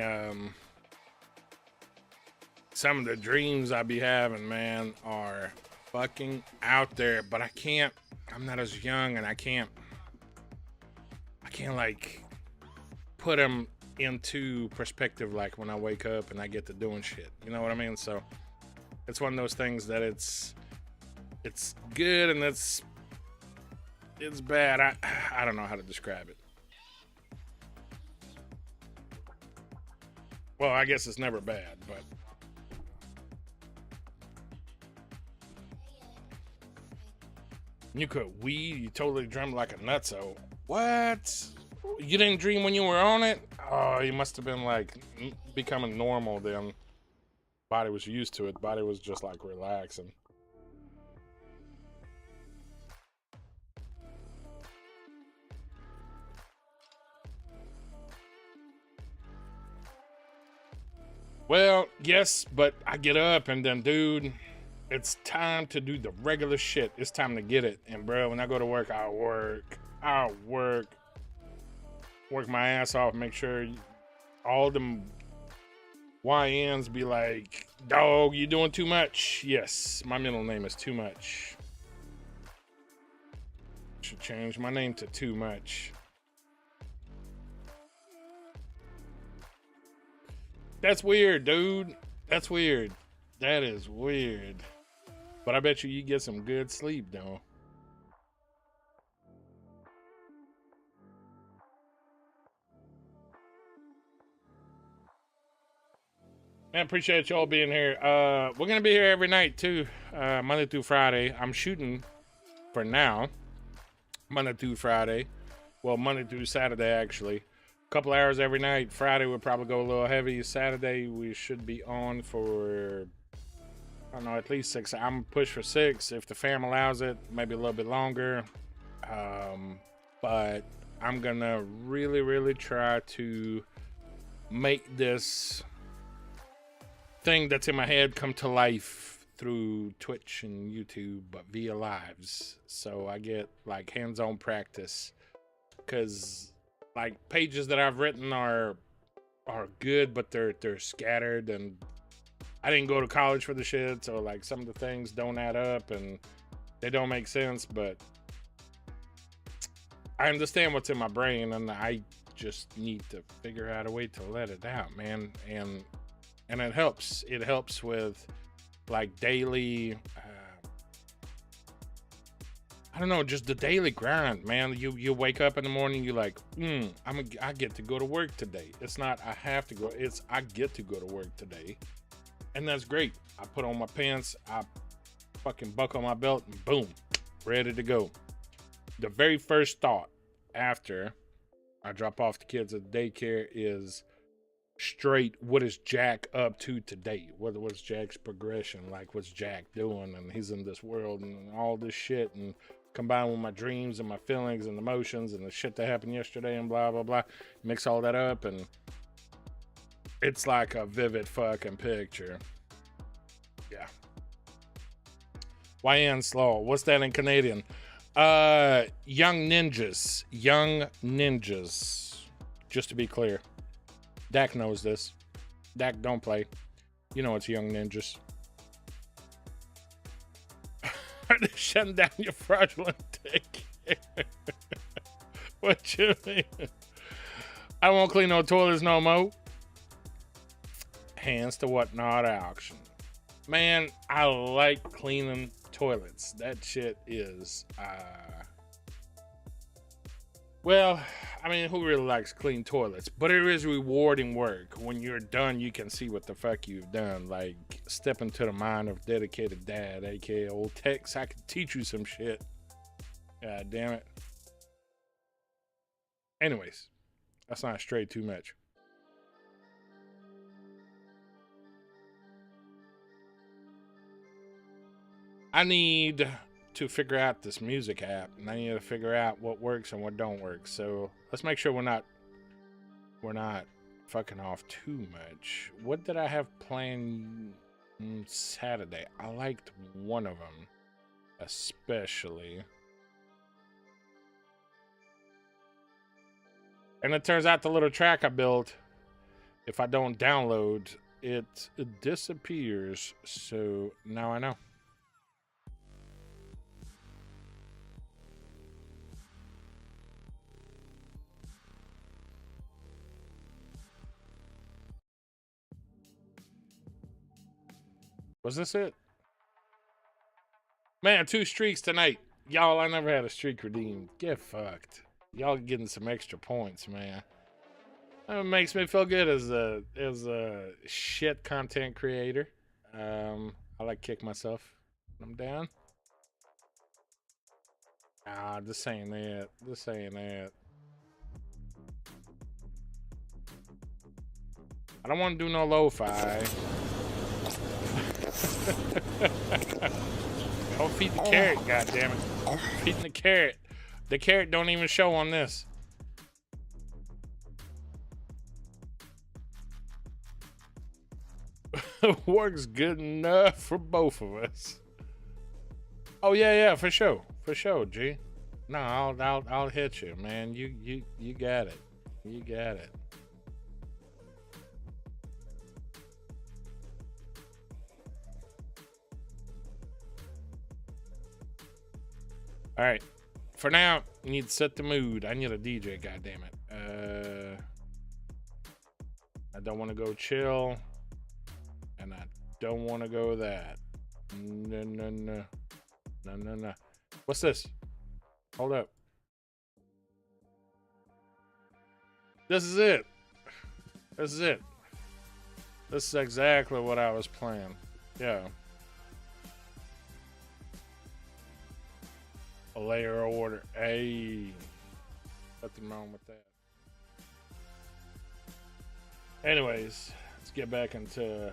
Some of the dreams I be having, man, are fucking out there, but I can't. I'm not as young, and I can't like put them into perspective like when I wake up and I get to doing shit. You know what I mean? So it's one of those things that it's good and it's bad. I don't know how to describe it. Well, I guess it's never bad, but you could weed, you totally dreamt like a nutso. What? You didn't dream when you were on it? Oh, you must have been like becoming normal then. Body was used to it. Body was just like relaxing. Well, yes, but I get up and then, dude, it's time to do the regular shit. It's time to get it. And, bro, when I go to work, I'll work my ass off. Make sure all them YNs be like, dog, you doing too much? Yes, my middle name is Too Much. Should change my name to Too Much. That's weird, dude. That's weird. That is weird. But I bet you get some good sleep, though. Man, appreciate y'all being here. We're gonna be here every night too, Monday through Friday. I'm shooting for now, Monday through Friday. Well, Monday through Saturday actually. A couple hours every night. Friday we'll probably go a little heavy. Saturday we should be on for, I don't know, at least 6. I'm push for 6 if the fam allows it. Maybe a little bit longer. But I'm gonna really try to make this thing that's in my head come to life through Twitch and YouTube, but via lives, so I get like hands-on practice, because like pages that I've written are good, but they're scattered, and I didn't go to college for the shit, so like some of the things don't add up and they don't make sense, but I understand what's in my brain, and I just need to figure out a way to let it out, man. And it helps. It helps with like daily, I don't know, just the daily grind, man. You wake up in the morning, you're like, I get to go to work today. It's not I have to go. It's I get to go to work today, and that's great. I put on my pants, I fucking buckle my belt, and boom, ready to go. The very first thought after I drop off the kids at daycare is straight, what is Jack up to today? What's Jack's progression? Like, what's Jack doing? And he's in this world and all this shit, and combined with my dreams and my feelings and emotions and the shit that happened yesterday and blah, blah, blah. Mix all that up, and it's like a vivid fucking picture. Yeah. YN Slaw. What's that in Canadian? Young ninjas. Young ninjas. Just to be clear. Dak knows this. Dak don't play. You know it's young ninjas. Are they shutting down your fraudulent daycare? What you mean? I won't clean no toilets no more. Hands to whatnot auction. Man, I like cleaning toilets. That shit is well, I mean, who really likes clean toilets? But it is rewarding work. When you're done, you can see what the fuck you've done. Like, step into the mind of dedicated dad, aka old Tex. I can teach you some shit. God damn it. Anyways, that's not stray too much. I need to figure out this music app, and I need to figure out what works and what don't work. So let's make sure we're not fucking off too much. What did I have planned Saturday? I liked one of them especially, and it turns out the little track I built if I don't download, it disappears. So now I know. Was this it? Man, 2 streaks tonight. Y'all, I never had a streak redeemed. Get fucked. Y'all getting some extra points, man. It makes me feel good as a shit content creator. I like kick myself when I'm down. Ah, this ain't it. This ain't it. I don't want to do no lo-fi. Don't feed the carrot, goddammit. Feeding the carrot. The carrot don't even show on this. Works good enough for both of us. Oh yeah, for sure, G. No, I'll hit you, man. You got it. You got it. All right. For now, you need to set the mood. I need a DJ, goddammit. I don't want to go chill. And I don't want to go that. No. What's this? Hold up. This is it. This is it. This is exactly what I was playing. Yeah. A layer order. Hey. Nothing wrong with that. Anyways, let's get back into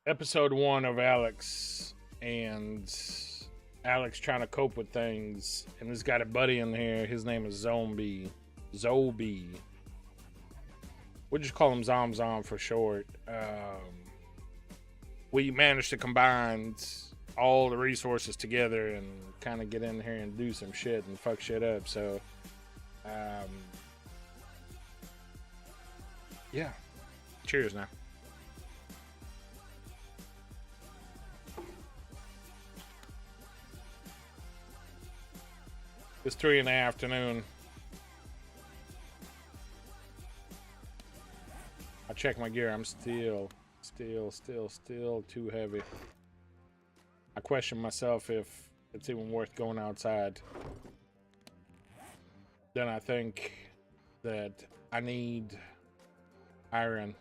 episode 1 of Alex, and Alex trying to cope with things, and he's got a buddy in here. His name is Zombie. We'll just call him Zom for short. We managed to combine all the resources together and kind of get in here and do some shit and fuck shit up. So, yeah. Cheers now. It's 3 in the afternoon. I check my gear. I'm still too heavy. I question myself if it's even worth going outside. Then I think that I need Iran.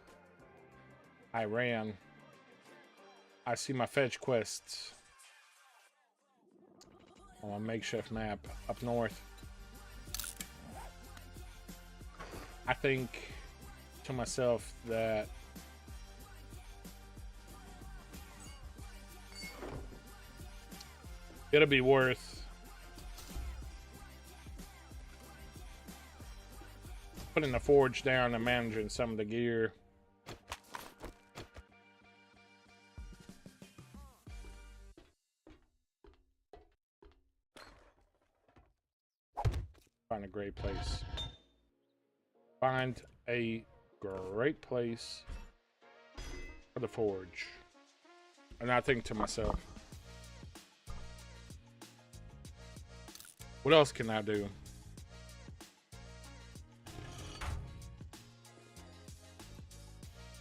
I see my fetch quests on a makeshift map up north. I think to myself that it'll be worth putting the forge down and managing some of the gear. Find a great place. Find a great place for the forge. And I think to myself, what else can I do?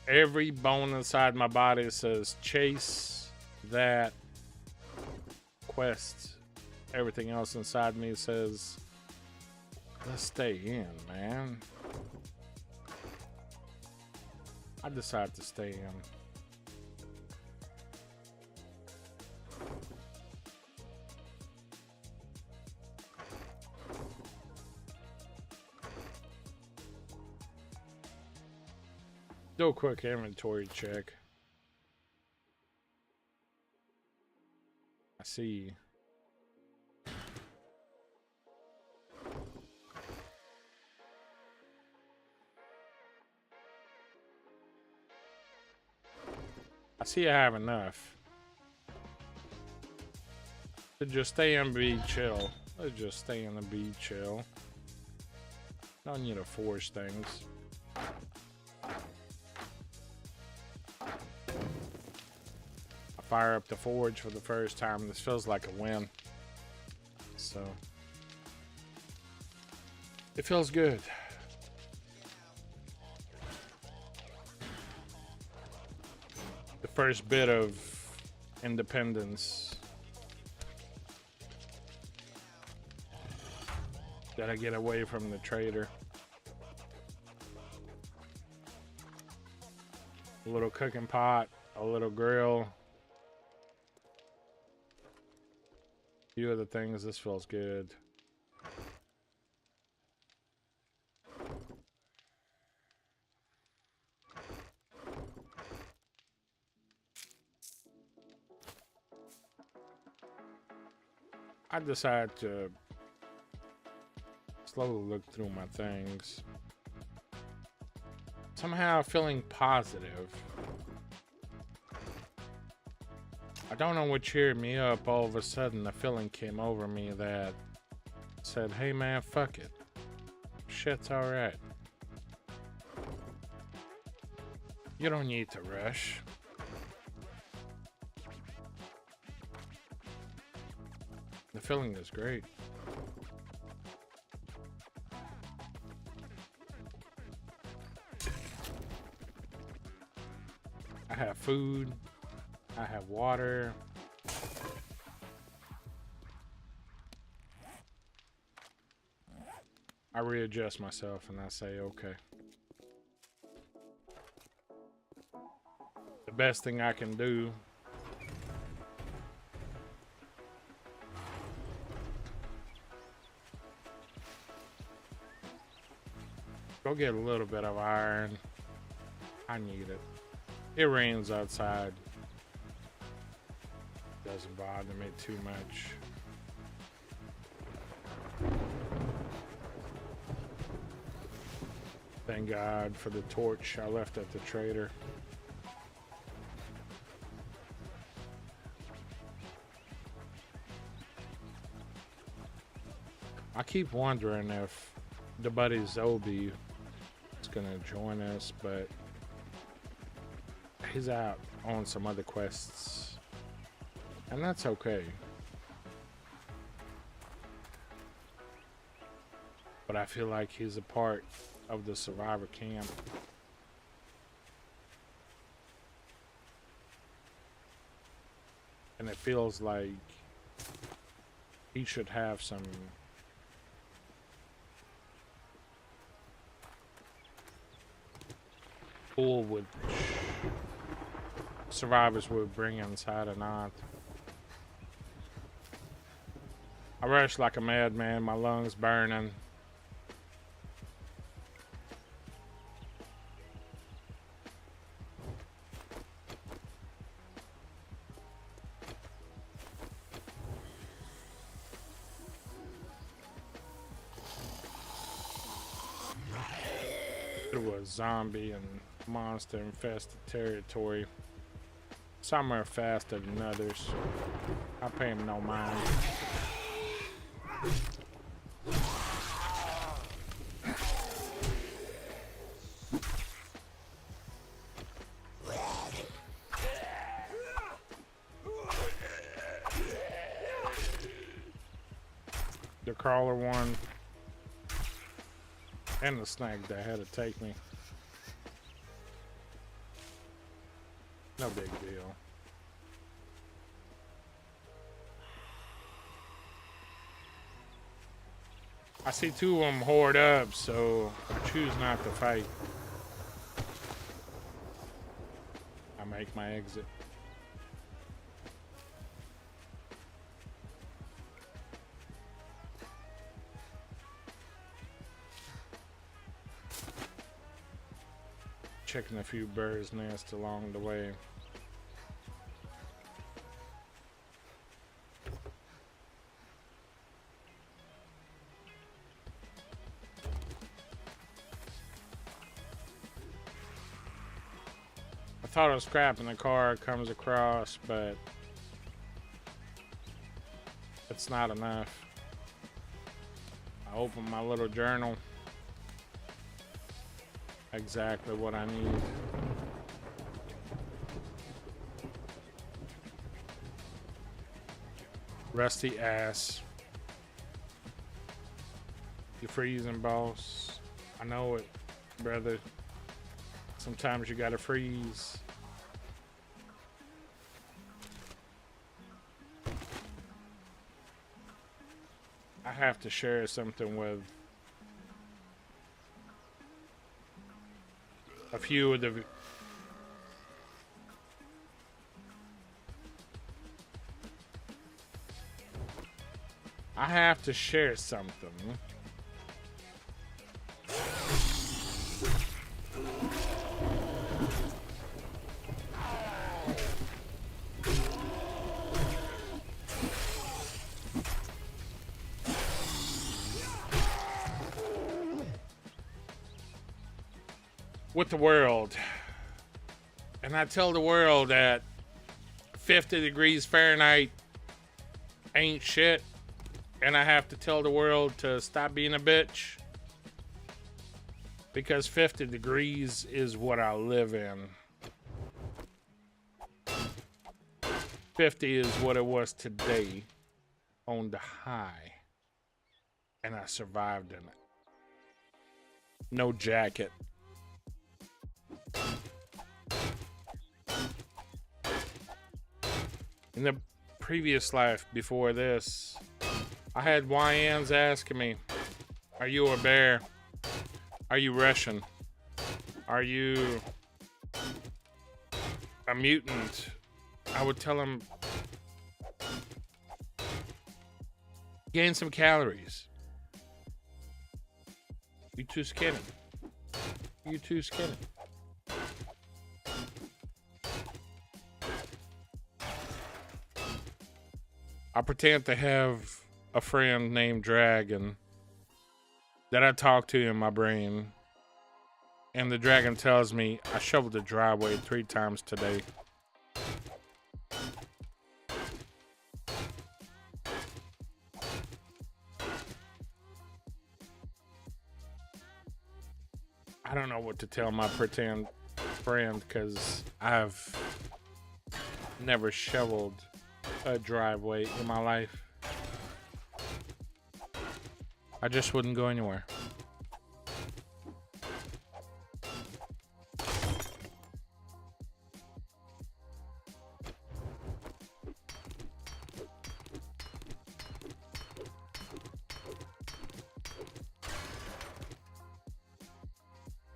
Every bone inside my body says chase that quest. Everything else inside me says let's stay in, man. I decided to stay in. Do a quick inventory check. I see. I see I have enough to just stay and be chill. Let's just stay in and be chill. Don't need to forge things. I fire up the forge for the first time. This feels like a win. So it feels good. The first bit of independence. Gotta get away from the trader. A little cooking pot, a little grill. A few of the things, this feels good. I decided to slowly look through my things. Somehow feeling positive. I don't know what cheered me up. All of a sudden, the feeling came over me that said, hey man, fuck it. Shit's alright. You don't need to rush. The feeling is great. I have food. I have water. I readjust myself and I say, okay. The best thing I can do go get a little bit of iron. I need it. It rains outside. Doesn't bother me too much. Thank God for the torch I left at the trader. I keep wondering if the buddy Zobi is gonna join us, but he's out on some other quests, and that's okay. But I feel like he's a part of the survivor camp. And it feels like he should have some pull with survivors would bring inside or not. I rush like a madman, my lungs burning. It was zombie and monster infested territory. Some are faster than others. I pay him no mind. The crawler one and the snake that had to take me. No big deal. I see two of them hoard up, so I choose not to fight. I make my exit. Checking a few birds' nests along the way. I thought I was scrapping the car comes across, but it's not enough. I open my little journal. exactly what I need. Rusty ass. You're freezing, boss. I know it, brother. Sometimes you gotta freeze. I have to share something with a few of the I have to share something. With the world. And I tell the world that 50 degrees Fahrenheit ain't shit. And I have to tell the world to stop being a bitch. Because 50 degrees is what I live in. 50 is what it was today on the high. And I survived in it. No jacket. In the previous life before this, I had YNs asking me, are you a bear? Are you Russian? Are you a mutant? I would tell them, gain some calories. You too skinny. You too skinny. I pretend to have a friend named Dragon that I talk to in my brain. And the dragon tells me I shoveled the driveway 3 times today. I don't know what to tell my pretend friend because I've never shoveled a driveway in my life. I just wouldn't go anywhere.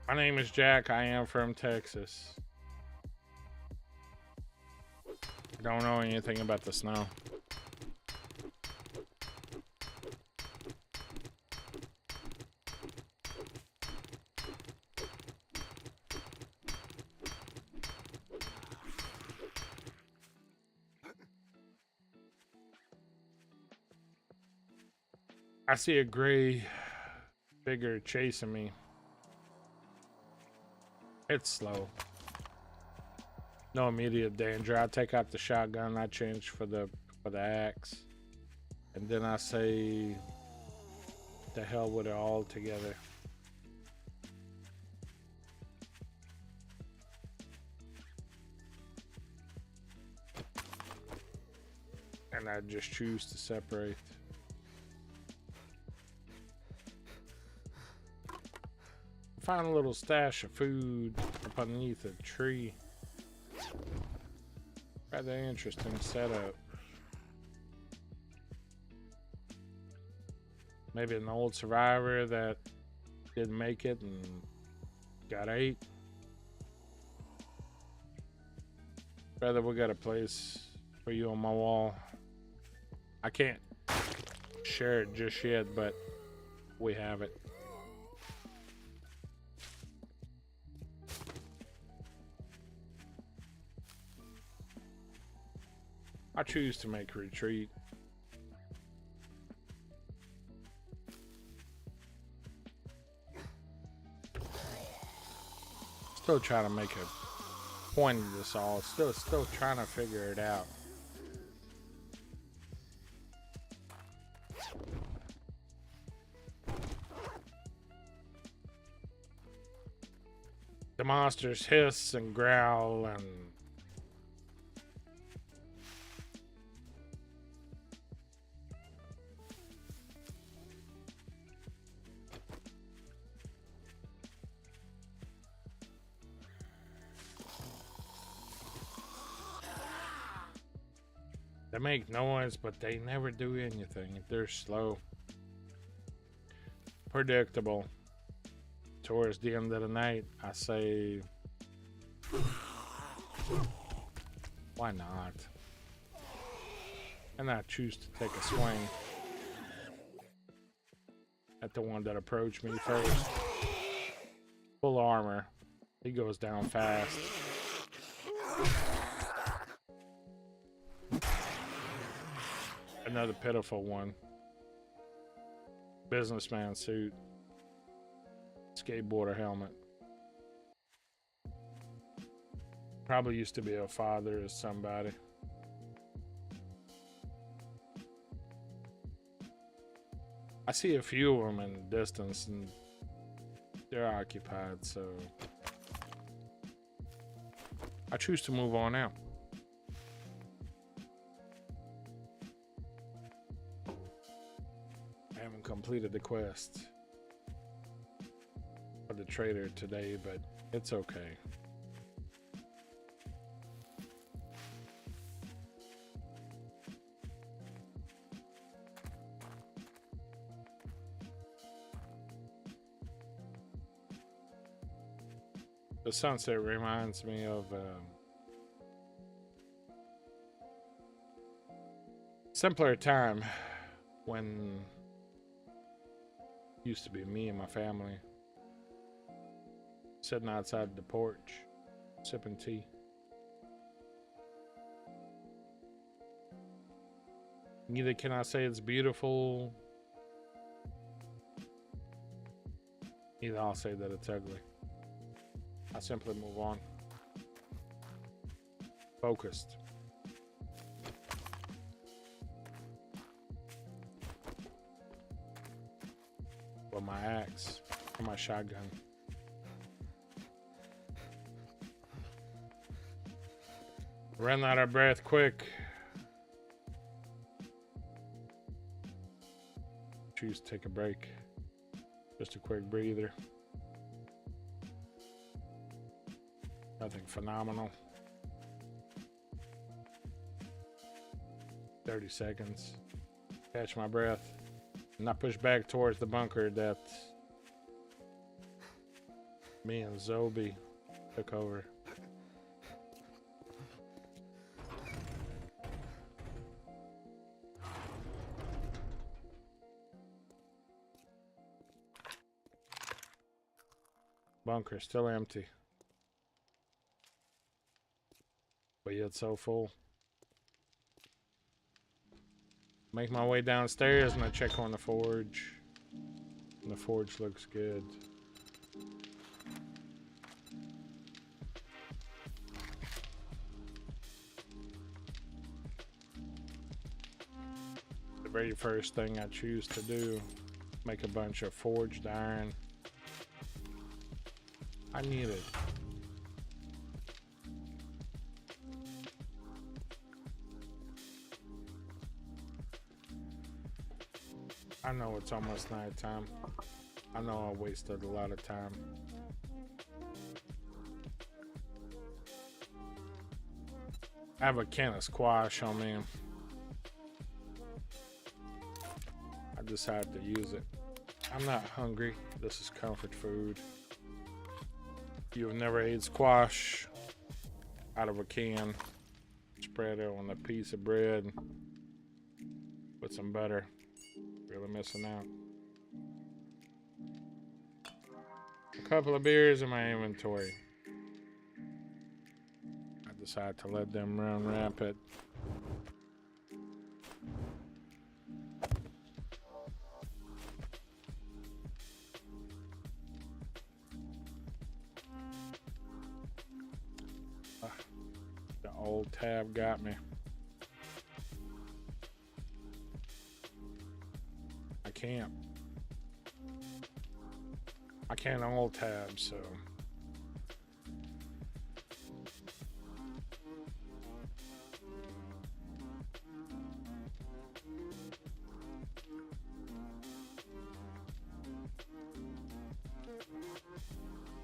My name is Jack. I am from Texas. I don't know anything about the snow. I see a gray figure chasing me. It's slow. No immediate danger. I take out the shotgun. I change for the axe, and then I say, "The hell with it all together." And I just choose to separate. Find a little stash of food up underneath a tree. Rather interesting setup. Maybe an old survivor that didn't make it and got ate. Brother, we got a place for you on my wall. I can't share it just yet, but we have it. I choose to make a retreat. Still trying to make a point of this all. Still trying to figure it out. monsters hiss and growl and they make noise, but they never do anything. They're slow. Predictable. Towards the end of the night, I say, why not? And I choose to take a swing at the one that approached me first. Full armor. He goes down fast. Another pitiful one. Businessman suit. Skateboarder helmet. Probably used to be a father or somebody. I see a few of them in the distance and they're occupied, so I choose to move on out. I haven't completed the quest for the trader today, but it's okay. The sunset reminds me of simpler time when it used to be me and my family sitting outside the porch sipping tea. Neither can I say it's beautiful, neither I'll say that it's ugly. I simply move on. Focused. With my axe and my shotgun. Run out of breath quick. Choose to take a break. Just a quick breather. Nothing phenomenal. 30 seconds. Catch my breath. And I push back towards the bunker that me and Zobi took over. Bunker still empty. But yet so full. Make my way downstairs and I check on the forge. And the forge looks good. The very first thing I choose to do, make a bunch of forged iron. I need it. I know it's almost nighttime. I know I wasted a lot of time. I have a can of squash on me. I decided to use it. I'm not hungry. This is comfort food. You've never ate squash out of a can. Spread it on a piece of bread with some butter. Really missing out. A couple of beers in my inventory. I decided to let them run rampant. The old tab got me. I can't alt tab, so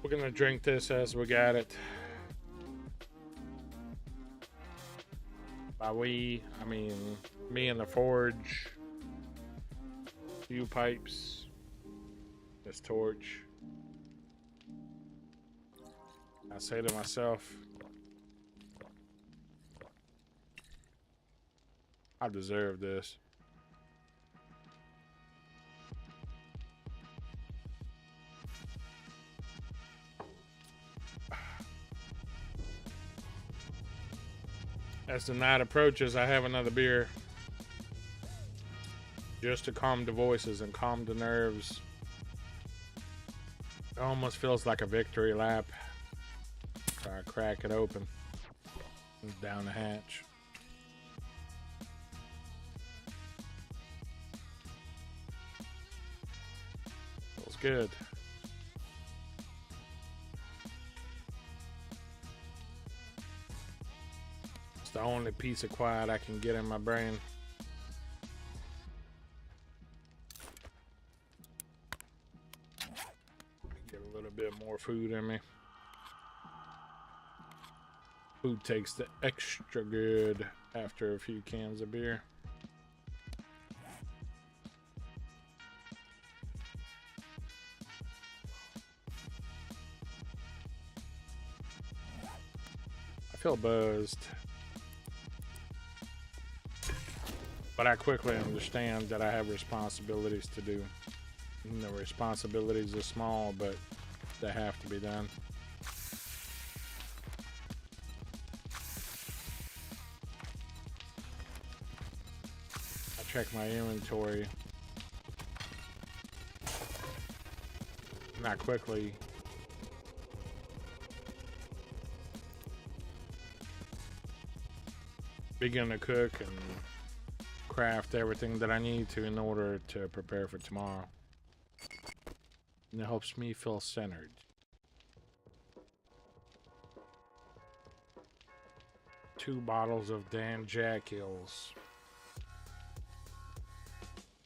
We're gonna drink this as we got it. By we, I mean me and the forge. Few pipes. This torch. I say to myself, I deserve this. As the night approaches, I have another beer. Just to calm the voices and calm the nerves. It almost feels like a victory lap. So I crack it open. Down the hatch. Feels good. It's the only piece of quiet I can get in my brain. Get a little bit more food in me. Food takes the extra good after a few cans of beer. I feel buzzed. But I quickly understand that I have responsibilities to do. And the responsibilities are small, but they have to be done. Check my inventory. Not quickly. Begin to cook and craft everything that I need to in order to prepare for tomorrow. And it helps me feel centered. Two bottles of Dan Jack Hills.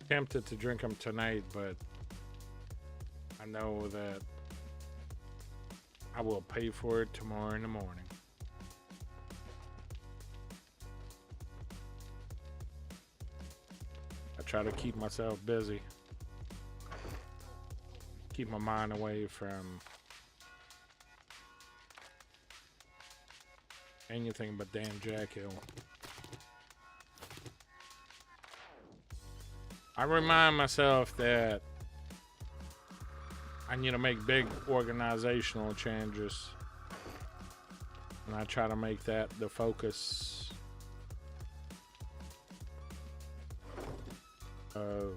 Tempted to drink them tonight, but I know that I will pay for it tomorrow in the morning. I try to keep myself busy. Keep my mind away from anything but Dan Jack Hill. I remind myself that I need to make big organizational changes, and I try to make that the focus of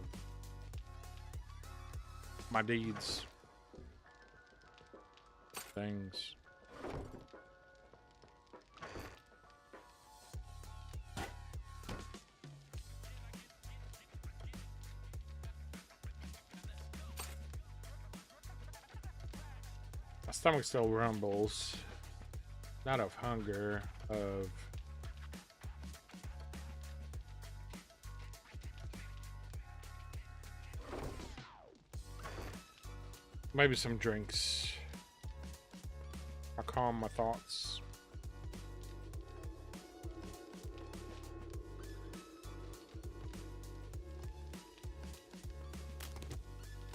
my deeds, things. My stomach still rumbles, not of hunger, of maybe some drinks. I'll calm my thoughts.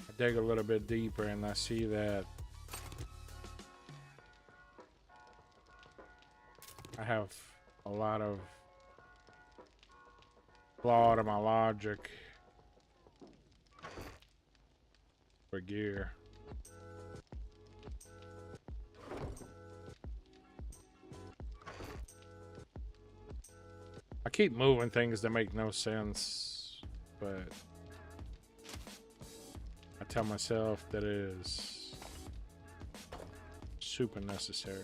I dig a little bit deeper and I see that I have a lot of flaw to my logic for gear. I keep moving things that make no sense, but I tell myself that it is super necessary.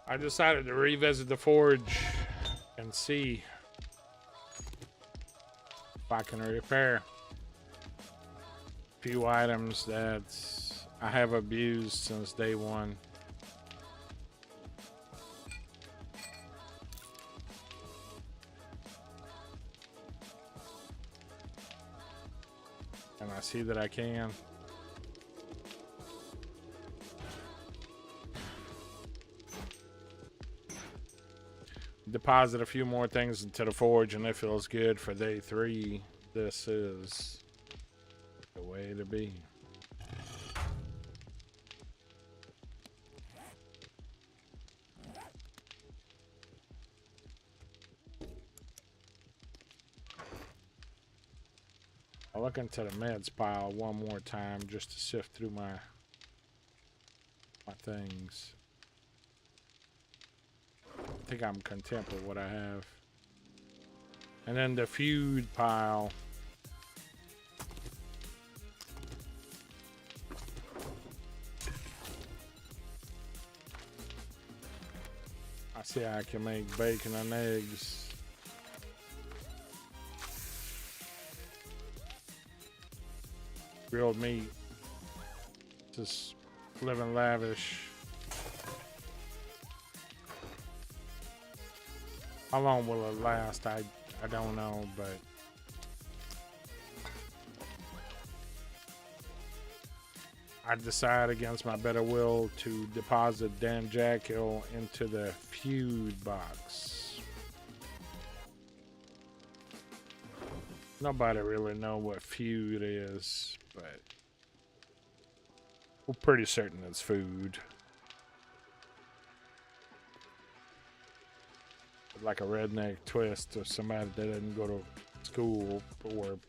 I decided to revisit the forge and see if I can repair a few items that I have abused since day one. And I see that I can. Deposit a few more things into the forge and it feels good for day 3. This is the way to be. I'll look into the meds pile one more time just to sift through my things. I think I'm content with what I have. And then the feud pile. I see I can make bacon and eggs. Grilled meat. Just living lavish. How long will it last? I don't know, but I decide against my better will to deposit Dan Jackhill into the feud box. Nobody really know what feud is, but we're pretty certain it's food. Like a redneck twist of somebody that didn't go to school, or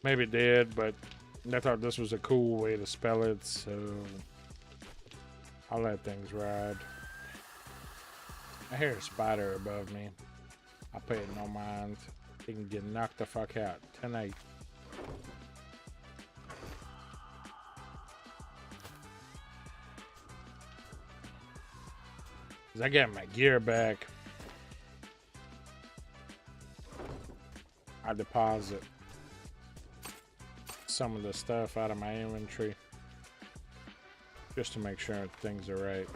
maybe did, but I thought this was a cool way to spell it, so I'll let things ride. I hear a spider above me. I pay it no mind. He can get knocked the fuck out tonight. I got my gear back. I deposit some of the stuff out of my inventory just to make sure things are right.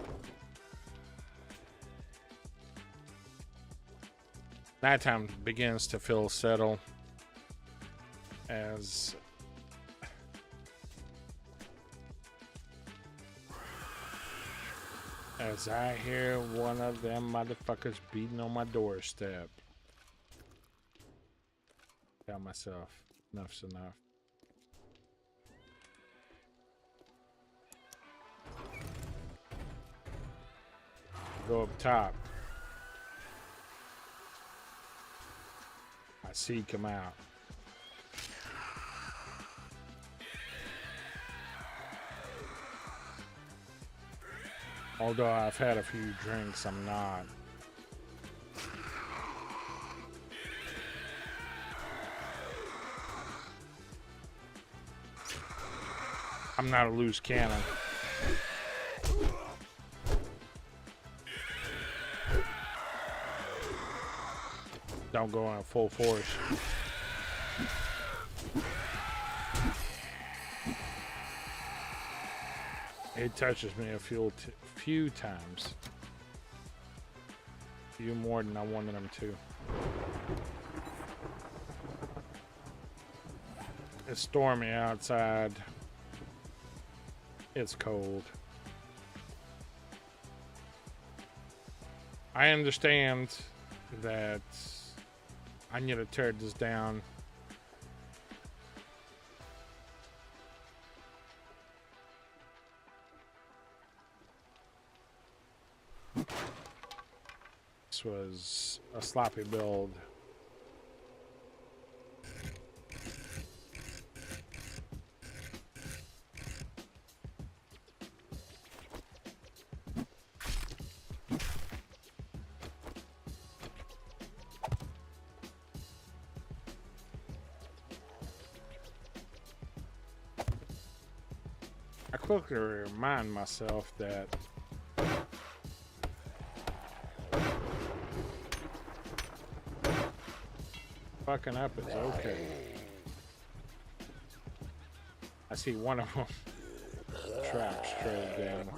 Nighttime begins to feel settled as I hear one of them motherfuckers beating on my doorstep. Tell myself, enough's enough. Go up top. I see come out. Although I've had a few drinks, I'm not. I'm not a loose cannon. Don't go in full force. It touches me a few times. Few more than I wanted them to. It's stormy outside. It's cold. I understand that I need to tear this down. This was a sloppy build. I quickly remind myself that fucking up is okay. I see one of them trapped straight down.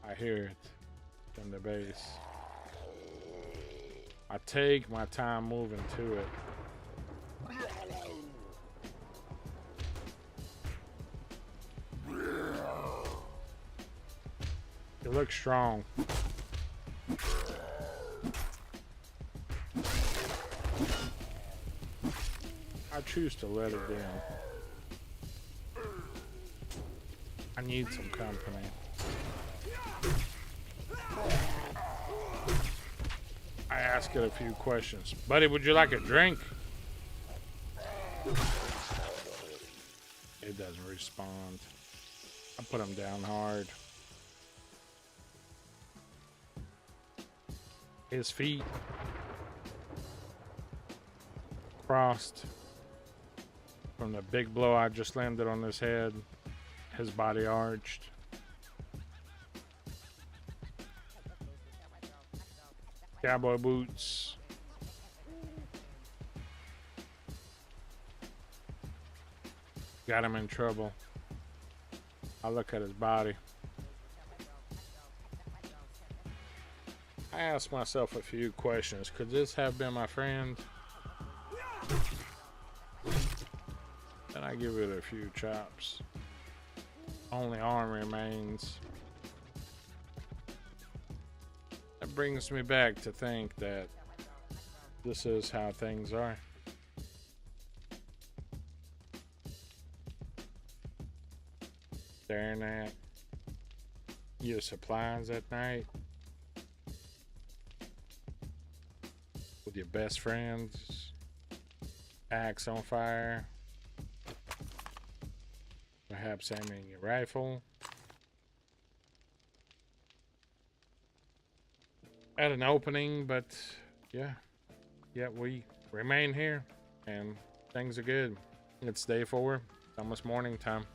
I hear it from the base. I take my time moving to it. It looks strong. I choose to let it down. I need some company. I ask it a few questions. Buddy, would you like a drink? It doesn't respond. I put him down hard. His feet crossed from the big blow I just landed on his head. His body arched. Cowboy boots. Got him in trouble. I look at his body. I ask myself a few questions. Could this have been my friend? Then I give it a few chops. Only arm remains. That brings me back to think that this is how things are. Staring at your supplies at night with your best friends, axe on fire, perhaps aiming your rifle at an opening, but yeah, we remain here and things are good. It's day 4, it's almost morning time.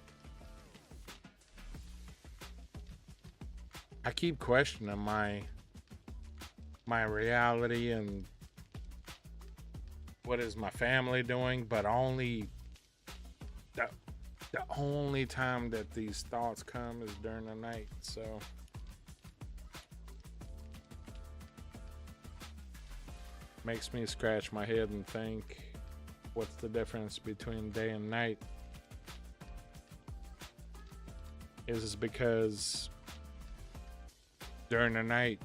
I keep questioning my reality and what is my family doing, but only the only time that these thoughts come is during the night. So makes me scratch my head and think, what's the difference between day and night? Is it because during the night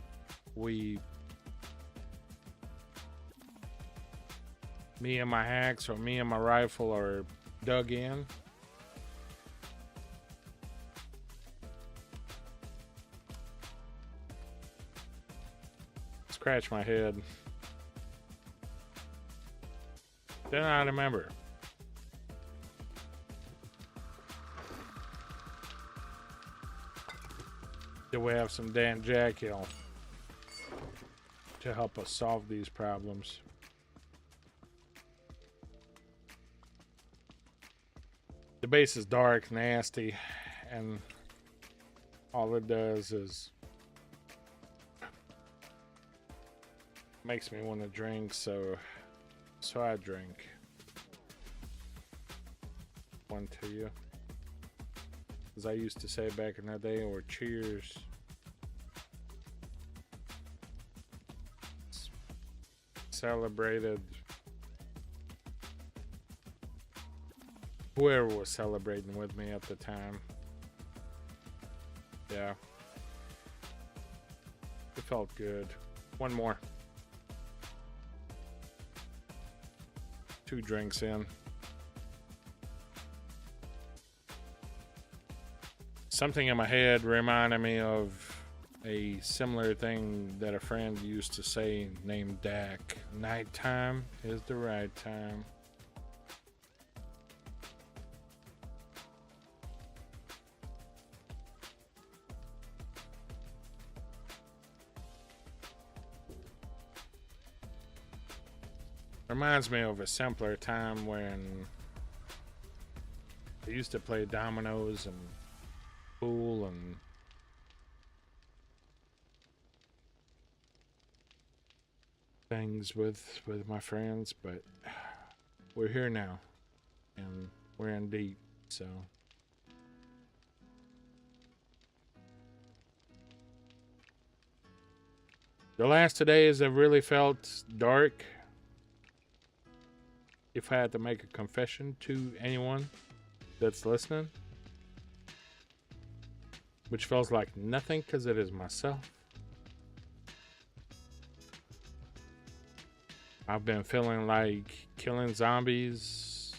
me and my axe or me and my rifle are dug in? Scratch my head. Then I remember. Do we have some Dan Jackhill to help us solve these problems? The base is dark, nasty, and all it does is makes me want to drink, so I drink. One to you. As I used to say back in the day, or cheers. Celebrated. Whoever was celebrating with me at the time. Yeah. It felt good. One more. 2 drinks in. Something in my head reminded me of a similar thing that a friend used to say named Dak. Nighttime is the right time. Reminds me of a simpler time when I used to play dominoes and pool and things with my friends, but we're here now and we're in deep, so the last 2 days have really felt dark. If I had to make a confession to anyone that's listening, which feels like nothing because it is myself, I've been feeling like killing zombies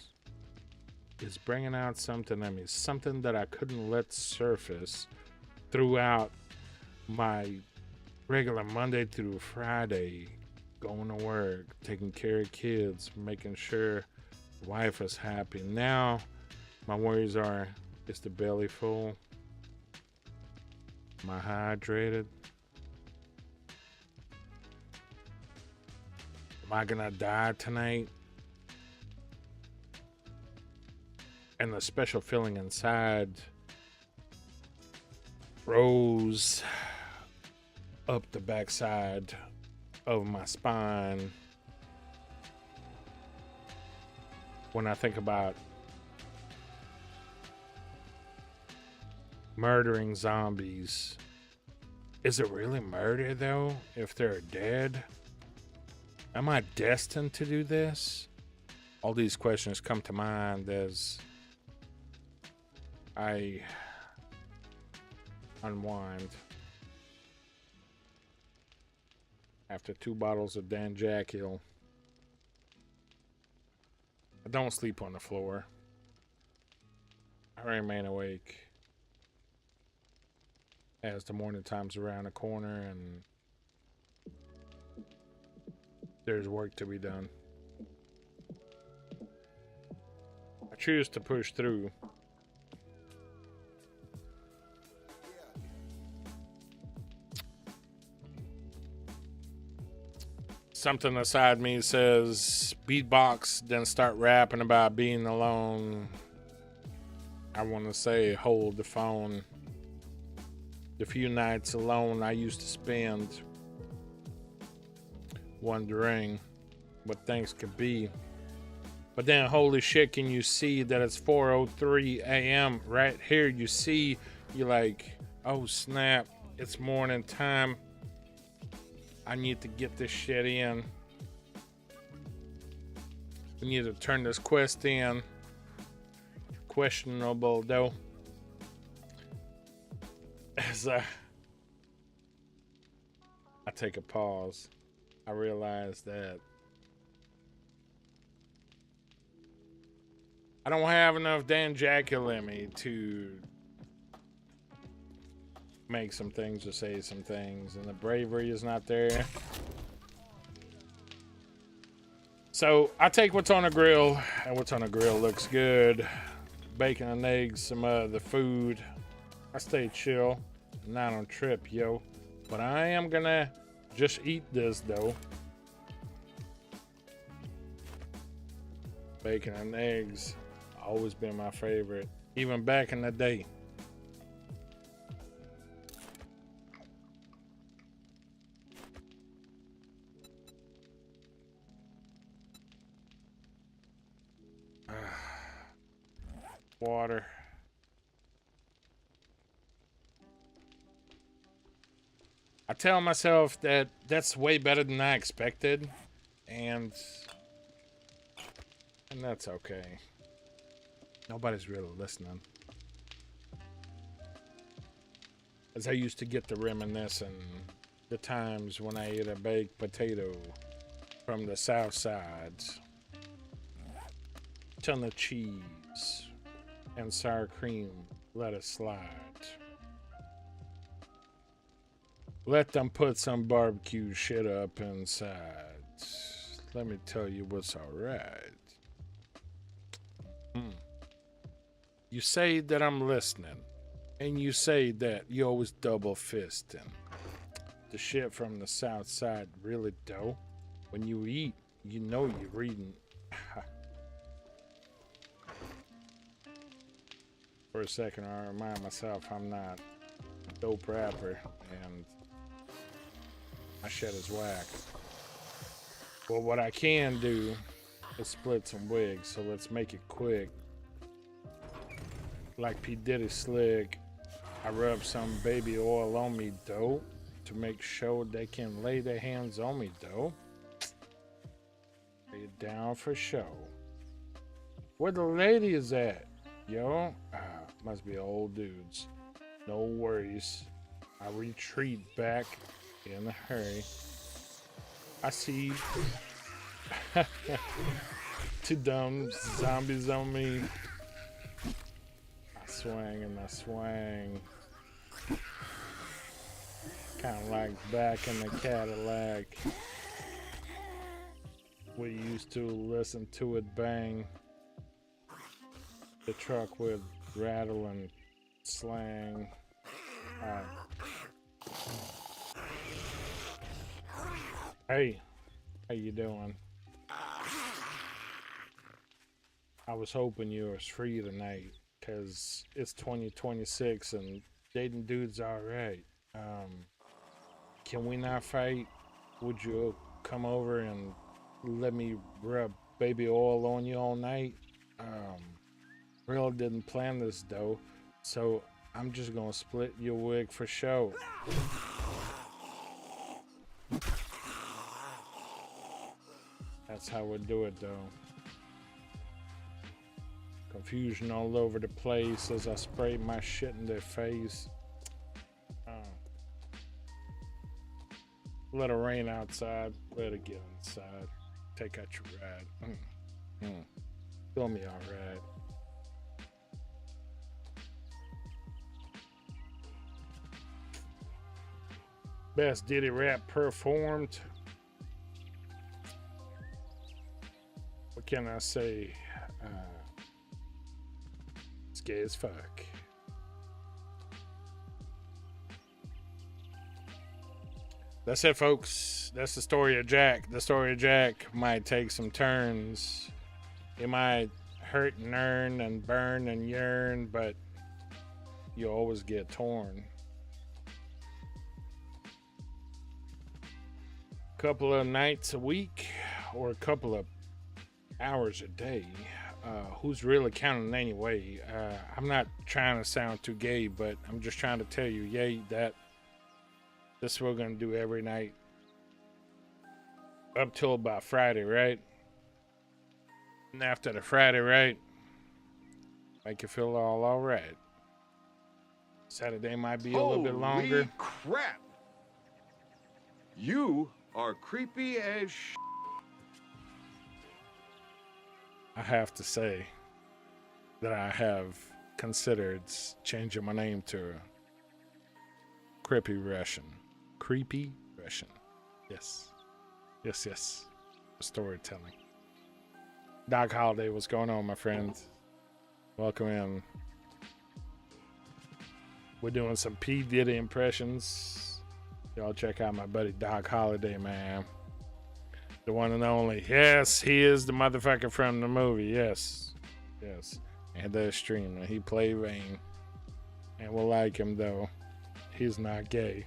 is bringing out something in me, something that I couldn't let surface throughout my regular Monday through Friday, going to work, taking care of kids, making sure wife is happy. Now my worries are, is the belly full? Am I hydrated? Am I gonna die tonight? And the special feeling inside rose up the backside of my spine when I think about murdering zombies. Is it really murder though if they're dead? Am I destined to do this? All these questions come to mind as I unwind after 2 bottles of Dan Jack Hill. I don't sleep on the floor. I remain awake as the morning time's around the corner and there's work to be done. I choose to push through. Something inside me says beatbox, then start rapping about being alone. I want to say hold the phone. The few nights alone I used to spend wondering what things could be. But then holy shit, can you see that it's 4:03 a.m. right here? You see, you're like, oh snap, it's morning time. I need to get this shit in. We need to turn this quest in. Questionable though. As I take a pause, I realize that I don't have enough Dan Jackal in me to make some things or say some things, and the bravery is not there. So I take what's on the grill, and what's on the grill looks good. Bacon and eggs, some other food. I stay chill, not on trip, yo. But I am gonna just eat this though. Bacon and eggs, always been my favorite, even back in the day. Water. I tell myself that that's way better than I expected, and that's okay. Nobody's really listening. As I used to get to reminiscing the times when I ate a baked potato from the south side, ton of cheese and sour cream, let it slide. Let them put some barbecue shit up inside. Let me tell you what's alright. You say that I'm listening, and you say that you always double fisting. The shit from the south side really dough. When you eat, you know you're eating. For a second, I remind myself I'm not a dope rapper and my shit is whack. Well, what I can do is split some wigs, so let's make it quick. Like P. Diddy slick, I rub some baby oil on me, dope, to make sure they can lay their hands on me, dope. Lay it down for show. Where the ladies at, yo? Must be old dudes. No worries. I retreat back in a hurry. I see two dumb zombies on me. I swing and I swing. Kind of like back in the Cadillac. We used to listen to it bang. The truck would rattle and slang. Hey, how you doing? I was hoping you was free tonight, cause it's 2026 and dating dudes alright. Can we not fight? Would you come over and let me rub baby oil on you all night? Real didn't plan this though, so I'm just gonna split your wig for show. That's how we do it though. Confusion all over the place as I spray my shit in their face. Let it rain outside, let it get inside. Take out your ride. Feel me alright. Best Diddy rap performed. What can I say? It's gay as fuck. That's it, folks. That's the story of Jack. The story of Jack might take some turns. It might hurt and earn and burn and yearn, but you always get torn. Couple of nights a week or a couple of hours a day. Who's really counting anyway? I'm not trying to sound too gay, but I'm just trying to tell you, yay, that this is what we're gonna do every night up till about Friday, right? And after the Friday, right, make you feel all right. Saturday might be a little bit longer. Holy crap! You are creepy as sh**. I have to say that I have considered changing my name to Creepy Russian. Creepy Russian. Yes. Yes. Storytelling. Doc Holiday, what's going on, my friend? Welcome in. We're doing some P. Diddy impressions. Y'all check out my buddy Doc Holiday, man. The one and only. Yes, he is the motherfucker from the movie. Yes. And the stream. He played Vane. And we'll like him, though. He's not gay.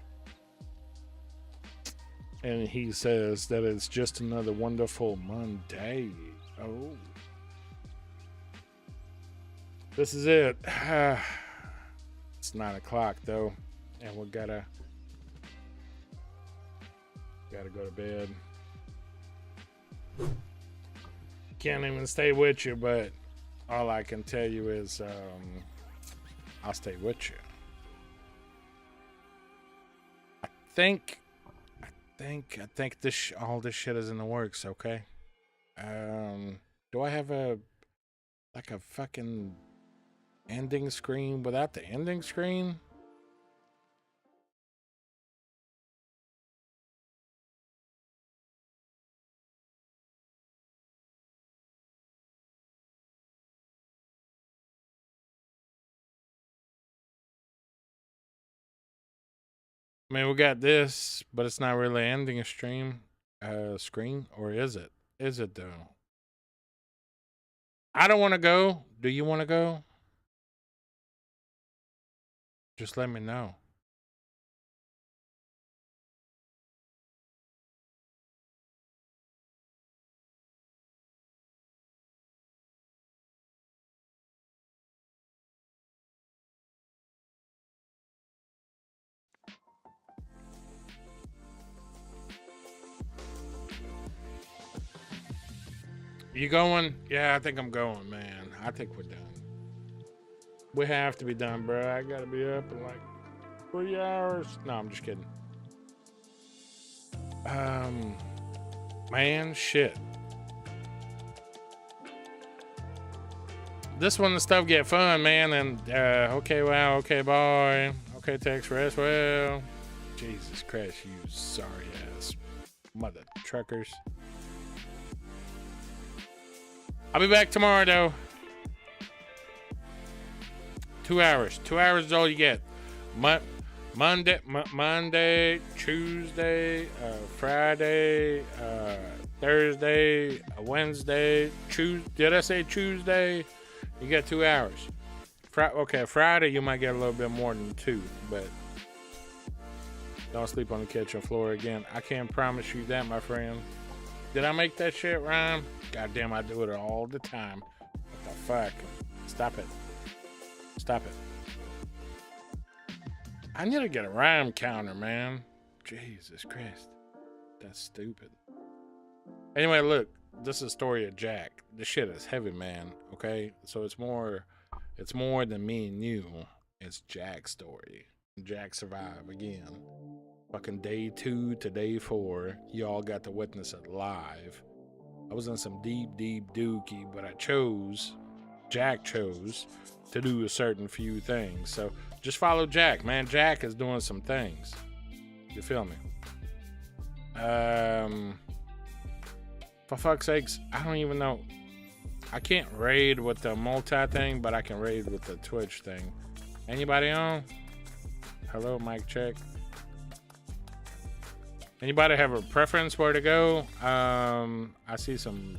And he says that it's just another wonderful Monday. Oh. This is it. It's 9 o'clock, though. And we gotta go to bed. Can't even stay with you, but all I can tell you is I'll stay with you. I think this all this shit is in the works, okay? Do I have a fucking ending screen without the ending screen? I mean, we got this, but it's not really ending a screen, or is it? Is it though? I don't want to go. Do you want to go? Just let me know. You going? Yeah, I think I'm going, man. I think we're done. We have to be done, bro. I gotta be up in like 3 hours. No, I'm just kidding. Man, shit. This one, the stuff get fun, man. And okay, wow, okay, boy, okay, text rest, well. Jesus Christ, you sorry ass mother truckers. I'll be back tomorrow, though. 2 hours. 2 hours is all you get. Monday, Tuesday, Friday, Thursday, Wednesday, Tuesday. Did I say Tuesday? You get 2 hours. Okay, Friday you might get a little bit more than 2, but don't sleep on the kitchen floor again. I can't promise you that, my friend. Did I make that shit rhyme? Goddamn, I do it all the time. What the fuck? Stop it. Stop it. I need to get a rhyme counter, man. Jesus Christ. That's stupid. Anyway, look. This is a story of Jack. This shit is heavy, man. Okay? So it's more than me and you. It's Jack's story. Jack survived again. Fucking day 2 to day 4. Y'all got to witness it live. I was in some deep dookie, but Jack chose to do a certain few things. So just follow Jack, man. Jack is doing some things. You feel me? For fuck's sakes, I don't even know. I can't raid with the multi thing, but I can raid with the Twitch thing. Anybody on? Hello, mic check. Anybody have a preference where to go? I see some.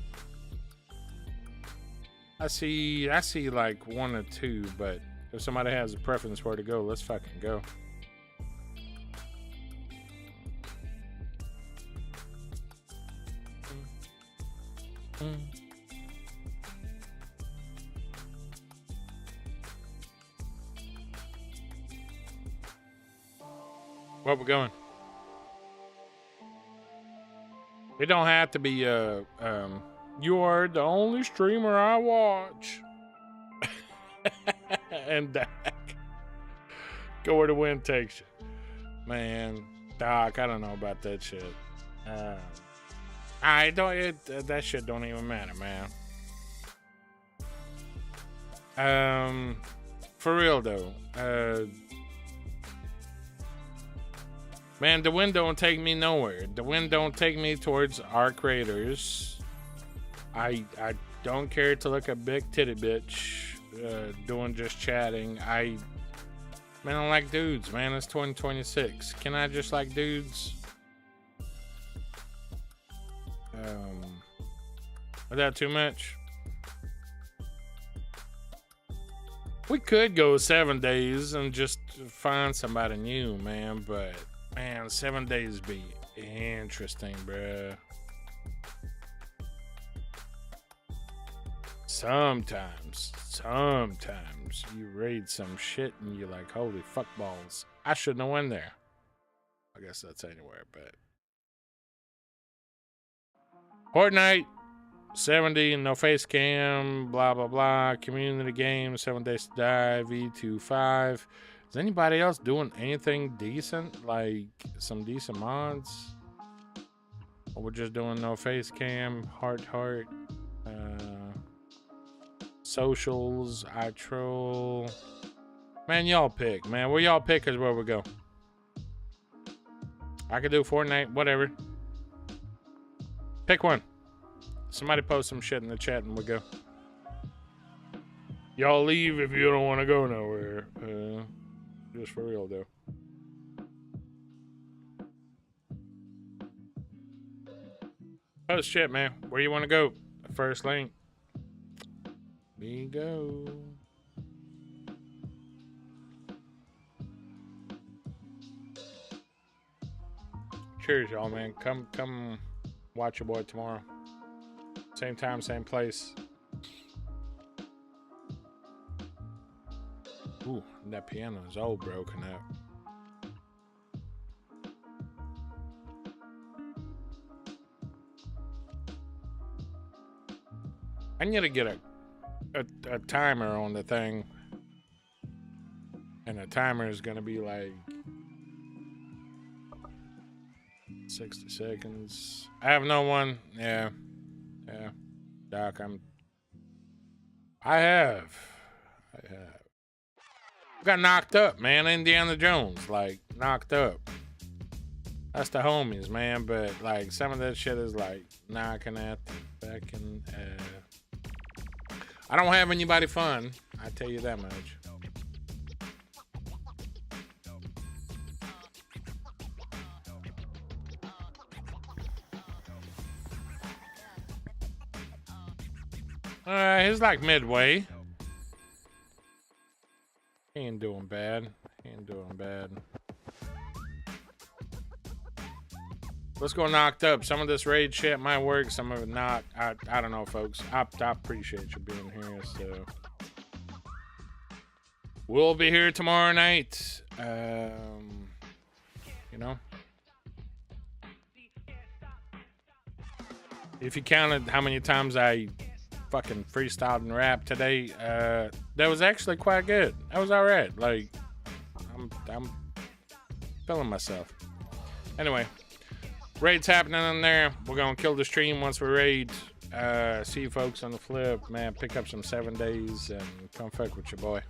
I see like 1 or 2, but if somebody has a preference where to go, let's fucking go. Where we going? It don't have to be you are the only streamer I watch. And Doc. Go where the wind takes you. Man, Doc, I don't know about that shit. That shit don't even matter, man. For real though. Man, the wind don't take me nowhere. The wind don't take me towards our creators. I don't care to look a big titty bitch doing just chatting. I like dudes, man. It's 2026. Can I just like dudes? Is that too much? We could go 7 days and just find somebody new, man, but man, 7 days be interesting, bruh. Sometimes you raid some shit and you're like, holy fuck balls. I shouldn't have went there. I guess that's anywhere, but Fortnite 70, no face cam, blah blah blah, community game, 7 days to die, V25. Is anybody else doing anything decent? Like some decent mods? Or we're just doing no face cam, heart, socials, I troll. Man, y'all pick, man. Where y'all pick is where we go. I could do Fortnite, whatever. Pick one. Somebody post some shit in the chat and we go. Y'all leave if you don't want to go nowhere. Just for real though. Post shit, man. Where you want to go? The first link. We go. curious, y'all, man. Come watch your boy tomorrow. Same time, same place. Ooh, that piano is all broken up. I need to get a timer on the thing. And the timer is going to be like 60 seconds. I have no one. Yeah. Doc, I have. Got knocked up, man. Indiana Jones, like, knocked up. That's the homies, man. But, like, some of that shit is, like, knocking at the fucking, I don't have anybody fun. I tell you that much. He's like midway. He ain't doing bad. Let's go knocked up. Some of this raid shit might work, some of it not. I don't know, folks. I appreciate you being here, so. We'll be here tomorrow night. You know. If you counted how many times I fucking freestyled and rap today, that was actually quite good. That was all right. Like, I'm feeling myself. Anyway, raid's happening in there. We're gonna kill the stream once we raid. See you folks on the flip, man. Pick up some 7 days and come fuck with your boy.